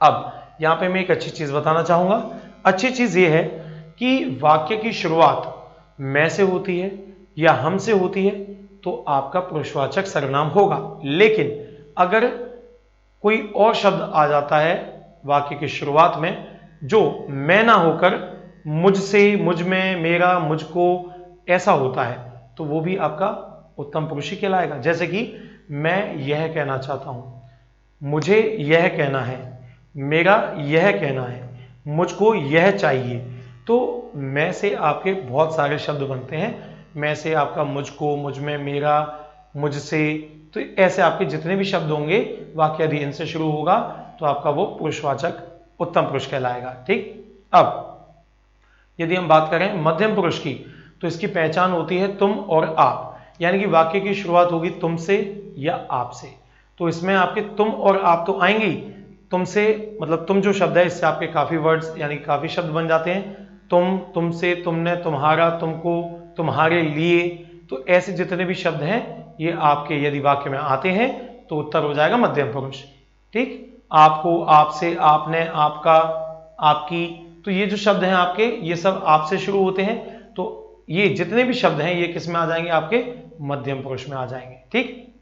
S1: अब यहां पे मैं एक अच्छी चीज बताना चाहूंगा। अच्छी चीज ये है कि वाक्य की शुरुआत मैं से होती है या हम से होती है तो आपका पुरुषवाचक सर्वनाम होगा। लेकिन अगर कोई और शब्द आ जाता है वाक्य की शुरुआत में जो मैं ना होकर मुझसे, मुझ में, मेरा, मुझको ऐसा होता है तो वो भी आपका उत्तम पुरुष ही कहलाएगा। जैसे कि मैं यह कहना चाहता हूं, मुझे यह कहना है, मेरा यह कहना है, मुझको यह चाहिए। तो मैं से आपके बहुत सारे शब्द बनते हैं। मैं से आपका मुझको, मुझ में, मेरा, मुझसे, तो ऐसे आपके जितने भी शब्द होंगे वाक्य यदि इनसे शुरू होगा तो आपका वो पुरुषवाचक उत्तम पुरुष कहलाएगा। ठीक। अब यदि हम बात करें मध्यम पुरुष की तो इसकी पहचान होती है तुम और आप। यानी कि वाक्य की शुरुआत होगी तुमसे या आपसे। तो इसमें आपके तुम और आप तो आएंगे। तुमसे मतलब तुम जो शब्द है इससे आपके काफी वर्ड्स यानी काफी शब्द बन जाते हैं। तुम, तुमसे, तुमने, तुम्हारा, तुमको, तुम्हारे लिए। तो ऐसे जितने भी शब्द हैं ये आपके यदि वाक्य में आते हैं तो उत्तर हो जाएगा मध्यम पुरुष। ठीक। आपको, आपसे, आपने, आपका, आपकी, तो ये जो शब्द हैं आपके ये सब आपसे शुरू होते हैं। तो ये जितने भी शब्द हैं ये किस में आ जाएंगे? आपके मध्यम पुरुष में आ जाएंगे। ठीक।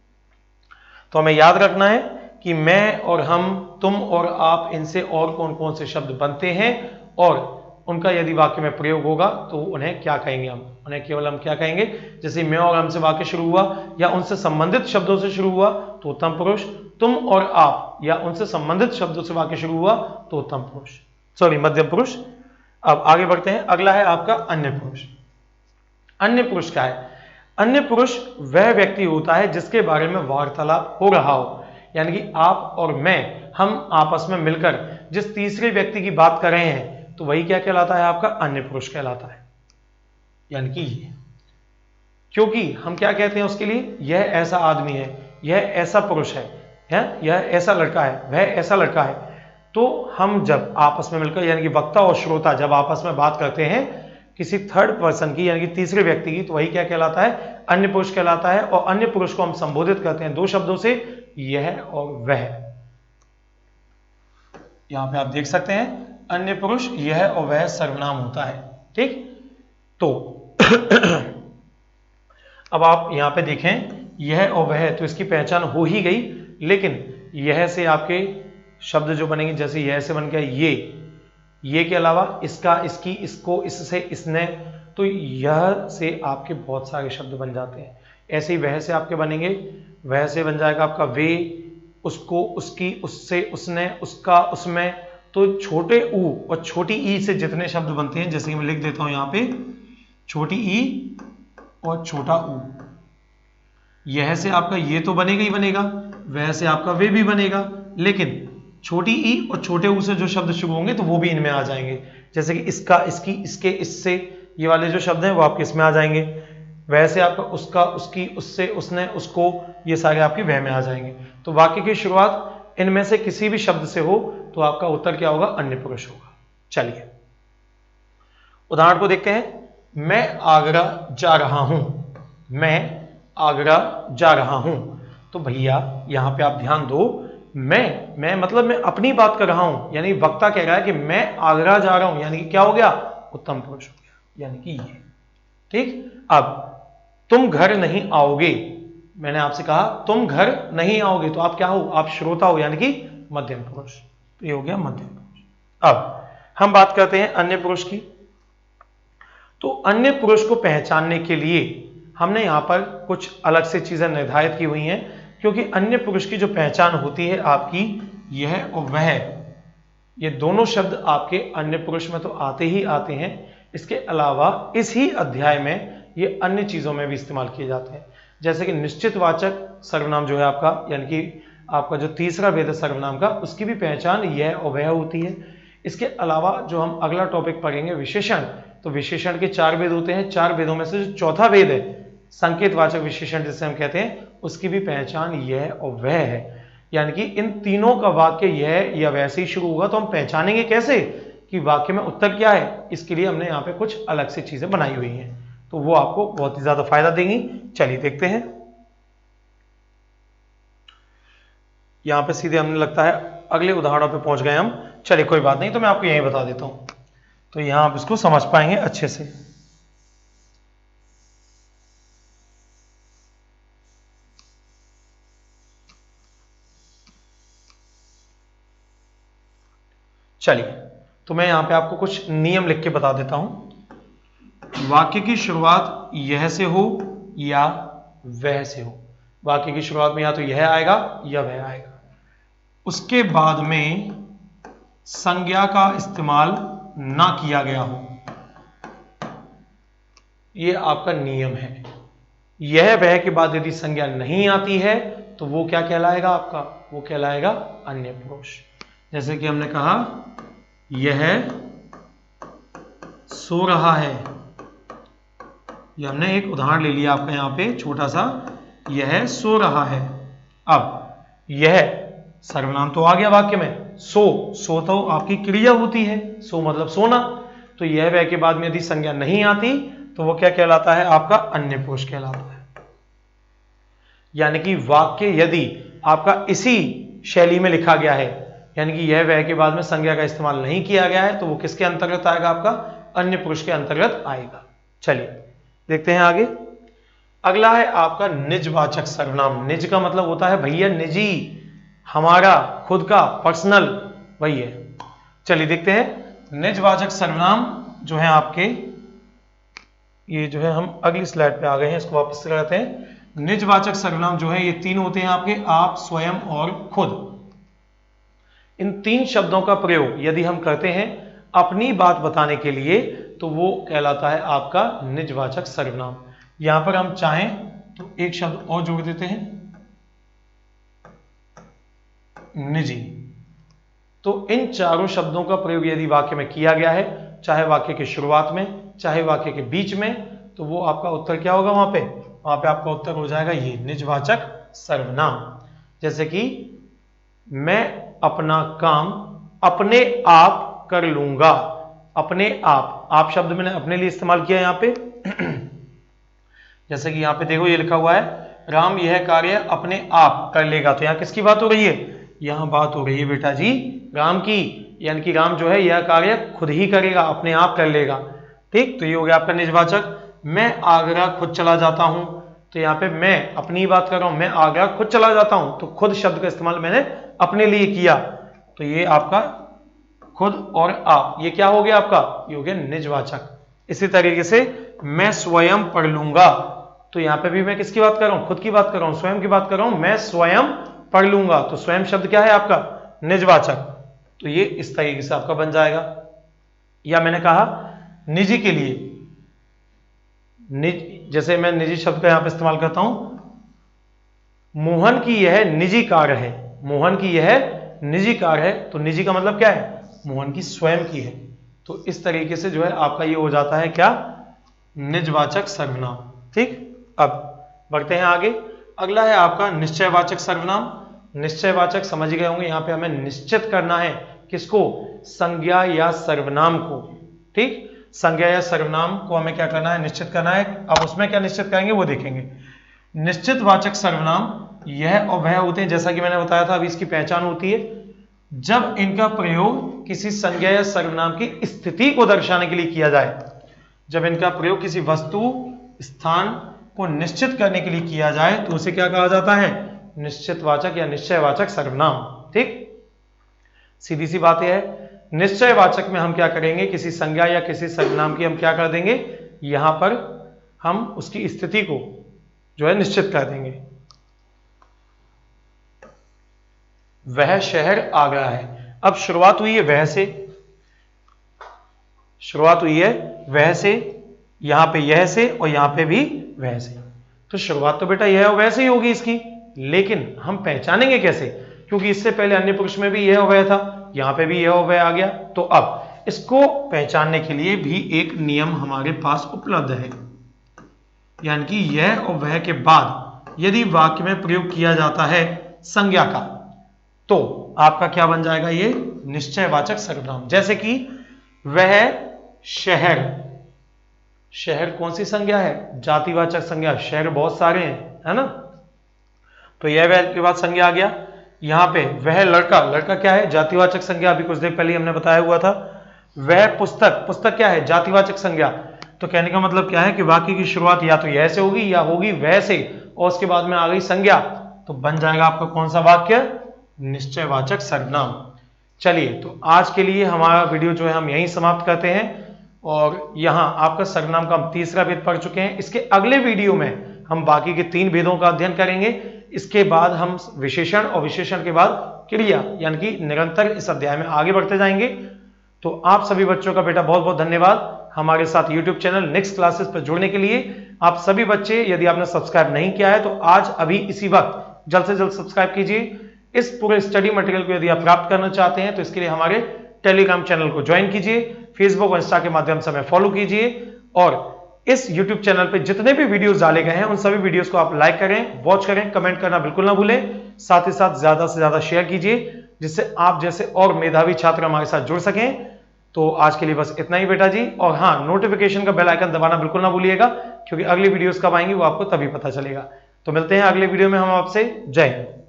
S1: तो हमें याद रखना है कि मैं और हम, तुम और आप, इनसे और कौन कौन से शब्द बनते हैं और उनका यदि वाक्य में प्रयोग होगा तो उन्हें क्या कहेंगे? हम उन्हें केवल हम क्या कहेंगे? जैसे मैं और हम से वाक्य शुरू हुआ या उनसे संबंधित शब्दों से शुरू हुआ तो उत्तम पुरुष, तुम और आप या उनसे संबंधित शब्दों से वाक्य शुरू हुआ तो उत्तम पुरुष, सॉरी मध्यम पुरुष। अब आगे बढ़ते हैं। अगला है आपका अन्य पुरुष। अन्य पुरुष क्या है? अन्य पुरुष वह व्यक्ति होता है जिसके बारे में वार्तालाप हो रहा हो। यानी कि आप और मैं, हम आपस में मिलकर जिस तीसरे व्यक्ति की बात कर रहे हैं तो वही क्या कहलाता है? आपका अन्य पुरुष कहलाता है। यानी कि ये, क्योंकि हम क्या कहते हैं उसके लिए? यह ऐसा आदमी है, यह ऐसा पुरुष है, यह ऐसा लड़का है, वह ऐसा लड़का है। तो हम जब आपस में मिलकर यानी कि वक्ता और श्रोता जब आपस में बात करते हैं किसी थर्ड पर्सन की यानी कि तीसरे व्यक्ति की तो वही क्या कहलाता है? अन्य पुरुष कहलाता है। और अन्य पुरुष को हम संबोधित करते हैं दो शब्दों से, यह और वह। यहां पे आप देख सकते हैं अन्य पुरुष यह और वह सर्वनाम होता है। ठीक। तो अब आप यहां पे देखें यह और वह, तो इसकी पहचान हो ही गई। लेकिन यह से आपके शब्द जो बनेंगे, जैसे यह से बन गया ये के अलावा इसका, इसकी, इसको, इससे, इसने, तो यह से आपके बहुत सारे शब्द बन जाते हैं। ऐसे ही वह से आपके बनेंगे, वह से बन जाएगा आपका वे, उसको, उसकी, उससे, उसने, उसका, उसमें। तो छोटे ऊ और छोटी ई से जितने शब्द बनते हैं, जैसे कि मैं लिख देता हूं यहां पे छोटी ई और छोटा ऊ। यह से आपका ये तो बनेगा ही बनेगा, वह से आपका वे भी बनेगा, लेकिन छोटी ई और छोटे ऊ से जो शब्द शुरू होंगे तो वो भी इनमें आ जाएंगे। जैसे कि इसका, इसकी, इसके, इससे, ये वाले जो शब्द हैं वो आपके इसमें आ जाएंगे। वैसे आपका उसका, उसकी, उससे, उसने, उसको, ये सारे आपके वह में आ जाएंगे। तो वाक्य की शुरुआत इनमें से किसी भी शब्द से हो तो आपका उत्तर क्या होगा? अन्य पुरुष होगा। चलिए उदाहरण को देखते हैं। मैं आगरा जा रहा हूं, मैं आगरा जा रहा हूं। तो भैया यहां पे आप ध्यान दो, मैं मतलब मैं अपनी बात कर रहा हूं, यानी वक्ता कह रहा है कि मैं आगरा जा रहा हूं, यानी कि क्या हो गया, उत्तम पुरुष हो गया, यानी कि ये। ठीक, अब तुम घर नहीं आओगे, मैंने आपसे कहा तुम घर नहीं आओगे, तो आप क्या हो, आप श्रोता हो, यानी कि मध्यम पुरुष, तो ये हो गया मध्यम पुरुष। अब हम बात करते हैं अन्य पुरुष की। तो अन्य पुरुष को पहचानने के लिए हमने यहां पर कुछ अलग से चीजें निर्धारित की हुई हैं, क्योंकि अन्य पुरुष की जो पहचान होती है आपकी यह और वह, ये दोनों शब्द आपके अन्य पुरुष में तो आते ही आते हैं, इसके अलावा इसी अध्याय में ये अन्य चीजों में भी इस्तेमाल किए जाते हैं। जैसे कि निश्चितवाचक सर्वनाम जो है आपका, यानी कि आपका जो तीसरा भेद है सर्वनाम का, उसकी भी पहचान यह और वह होती है। इसके अलावा जो हम अगला टॉपिक पढ़ेंगे विशेषण, तो विशेषण के 4 भेद होते हैं, 4 भेदों में से जो चौथा भेद है संकेतवाचक विशेषण जिसे हम कहते हैं, उसकी भी पहचान यह और वह है। यानी कि इन तीनों का वाक्य यह या वैसे ही शुरू होगा, तो हम पहचानेंगे कैसे कि वाक्य में उत्तर क्या है, इसके लिए हमने यहाँ पे कुछ अलग से चीजें बनाई हुई हैं, तो वो आपको बहुत ही ज्यादा फायदा देंगी। चलिए देखते हैं, यहां पे सीधे हमने लगता है अगले उदाहरणों पे पहुंच गए हम। चलिए कोई बात नहीं, तो मैं आपको यही बता देता हूं, तो यहां आप इसको समझ पाएंगे अच्छे से। चलिए, तो मैं यहां पे आपको कुछ नियम लिख के बता देता हूं। वाक्य की शुरुआत यह से हो या वह से हो, वाक्य की शुरुआत में या तो यह आएगा या वह आएगा, उसके बाद में संज्ञा का इस्तेमाल ना किया गया हो, यह आपका नियम है। यह वह के बाद यदि संज्ञा नहीं आती है तो वो क्या कहलाएगा आपका, वो कहलाएगा अन्य पुरुष। जैसे कि हमने कहा यह सो रहा है, यह हमने एक उदाहरण ले लिया आपका यहां पे छोटा सा, यह सो रहा है। अब यह सर्वनाम तो आ गया वाक्य में, सो तो आपकी क्रिया होती है, सो मतलब सोना, तो यह वह के बाद में यदि संज्ञा नहीं आती तो वो क्या कहलाता है, आपका अन्य पुरुष कहलाता है। यानी कि वाक्य यदि आपका इसी शैली में लिखा गया है, यानी कि यह वह के बाद में संज्ञा का इस्तेमाल नहीं किया गया है, तो वो किसके अंतर्गत आएगा, आपका अन्य पुरुष के अंतर्गत आएगा। चलिए देखते हैं आगे। अगला है आपका निजवाचक सर्वनाम। निज का मतलब होता है भैया निजी, हमारा, खुद का, पर्सनल, वही है। चलिए देखते हैं निजवाचक सर्वनाम जो है आपके, ये जो है हम अगली स्लाइड पे आ गए हैं, इसको वापस करते हैं। निजवाचक सर्वनाम जो है ये 3 होते हैं आपके, आप, स्वयं और खुद। इन 3 शब्दों का प्रयोग यदि हम करते हैं अपनी बात बताने के लिए तो वो कहलाता है आपका निजवाचक सर्वनाम। यहां पर हम चाहें तो एक शब्द और जोड़ देते हैं, निजी। तो इन चारों शब्दों का प्रयोग यदि वाक्य में किया गया है, चाहे वाक्य के शुरुआत में चाहे वाक्य के बीच में, तो वो आपका उत्तर क्या होगा, वहां पे आपका उत्तर हो जाएगा ये निजवाचक सर्वनाम। जैसे कि मैं अपना काम अपने आप कर लूंगा, अपने आप शब्द मैंने अपने लिए इस्तेमाल किया यहां पे। जैसे कि यहां पे देखो ये लिखा हुआ है राम यह कार्य अपने आप कर लेगा, तो यहां किसकी बात हो रही है, यहां बात हो रही है बेटा जी राम की, यानी कि राम जो है यह कार्य खुद ही करेगा, अपने आप कर लेगा। ठीक, तो ये हो गया आपका निजवाचक। मैं आगरा खुद चला जाता हूं, तो यहां पे मैं अपनी बात कर रहा हूं, मैं आगरा खुद चला जाता हूं, तो खुद शब्द का इस्तेमाल मैंने अपने लिए किया, तो ये आपका खुद और आप, ये क्या हो गया आपका, ये हो गया निजवाचक। इसी तरीके से मैं स्वयं पढ़ लूंगा, तो यहां पे भी मैं किसकी बात कर रहा हूं, खुद की बात कर रहा हूं, स्वयं की बात कर रहा हूं, मैं स्वयं पढ़ लूंगा, तो स्वयं शब्द क्या है आपका, निजवाचक, तो ये इस तरीके से आपका बन जाएगा। या मैंने कहा निजी के लिए, जैसे मैं निजी शब्द का यहां पे इस्तेमाल करता हूं, मोहन की यह निजी कार है, मोहन की यह निजी कार है, तो निजी का मतलब क्या है, मोहन की स्वयं की है। तो इस तरीके से जो है आपका ये हो जाता है क्या, निजवाचक सर्वनाम। ठीक, अब बढ़ते हैं आगे। अगला है आपका निश्चयवाचक सर्वनाम। निश्चयवाचक समझ गए होंगे, यहां पे हमें निश्चित करना है किसको, संज्ञा या सर्वनाम को। ठीक, संज्ञा या सर्वनाम को हमें क्या करना है, निश्चित करना है। अब उसमें क्या निश्चित करेंगे वो देखेंगे। निश्चितवाचक सर्वनाम यह और वह होते हैं, जैसा कि मैंने बताया था। अभी इसकी पहचान होती है जब इनका प्रयोग किसी संज्ञा या सर्वनाम की स्थिति को दर्शाने के लिए किया जाए। जब इनका प्रयोग किसी वस्तु, स्थान को निश्चित करने के लिए किया जाए तो उसे क्या कहा जाता है? निश्चितवाचक या निश्चयवाचक सर्वनाम। ठीक, सीधी सी बात यह है। निश्चयवाचक में हम क्या करेंगे? किसी संज्ञा या किसी सर्वनाम की हम क्या कर देंगे? यहां पर हम उसकी स्थिति को जो है निश्चित कर देंगे। वह शहर आगरा है। अब शुरुआत हुई है वह से, शुरुआत हुई है वह से, यहां पे यह से और यहां पे भी वह से। तो शुरुआत तो बेटा यह और वह से ही होगी इसकी, लेकिन हम पहचानेंगे कैसे? क्योंकि इससे पहले अन्य पुरुष में भी यह और वह था, यहां पे भी यह और वह आ गया। तो अब इसको पहचानने के लिए भी एक नियम हमारे पास उपलब्ध है, यानी कि यह और वह के बाद यदि वाक्य में प्रयोग किया जाता है संज्ञा का, तो आपका क्या बन जाएगा? ये निश्चयवाचक सर्वनाम। जैसे कि वह शहर, शहर कौन सी संज्ञा है? जातिवाचक संज्ञा। शहर बहुत सारे हैं, है ना? तो यह वह के बाद संज्ञा आ गया। यहां पे वह लड़का, लड़का क्या है? जातिवाचक संज्ञा। अभी कुछ देर पहले हमने बताया हुआ था। वह पुस्तक, पुस्तक क्या है? जातिवाचक संज्ञा। तो कहने का मतलब क्या है कि वाक्य की शुरुआत या तो यह से होगी या होगी वह से, और उसके बाद में आ गई संज्ञा, तो बन जाएगा आपका कौन सा वाक्य? निश्चयवाचक सर्वनाम। चलिए, तो आज के लिए हमारा वीडियो जो है हम यहीं समाप्त करते हैं, और यहां आपका सर्वनाम का हम तीसरा भेद पढ़ चुके हैं। इसके अगले वीडियो में हम बाकी के 3 भेदों का अध्ययन करेंगे। इसके बाद हम विशेषण और विशेषण के बाद क्रिया यानी कि निरंतर इस अध्याय में आगे बढ़ते जाएंगे। तो आप सभी बच्चों का बेटा बहुत बहुत धन्यवाद हमारे साथ YouTube चैनल नेक्स्ट क्लासेस पर जुड़ने के लिए। आप सभी बच्चे यदि आपने सब्सक्राइब नहीं किया है तो आज अभी इसी वक्त जल्द से जल्द सब्सक्राइब कीजिए। इस पूरे स्टडी मटेरियल को यदि आप प्राप्त करना चाहते हैं तो इसके लिए हमारे टेलीग्राम चैनल को ज्वाइन कीजिए, फेसबुक और इंस्टा के माध्यम से हमें फॉलो कीजिए, और इस यूट्यूब चैनल पे जितने भी वीडियोस डाले गए हैं उन सभी वीडियोस को आप लाइक करें, वॉच करें, कमेंट करना बिल्कुल ना भूलें। साथ ही साथ ज्यादा से ज्यादा शेयर कीजिए जिससे आप जैसे और मेधावी छात्र हमारे साथ जुड़ सकें। तो आज के लिए बस इतना ही बेटा जी। और हाँ, नोटिफिकेशन का बेल आइकन दबाना बिल्कुल ना भूलिएगा, क्योंकि अगली वीडियोस कब आएंगी वो आपको तभी पता चलेगा। तो मिलते हैं अगले वीडियो में हम आपसे। जय हिंद।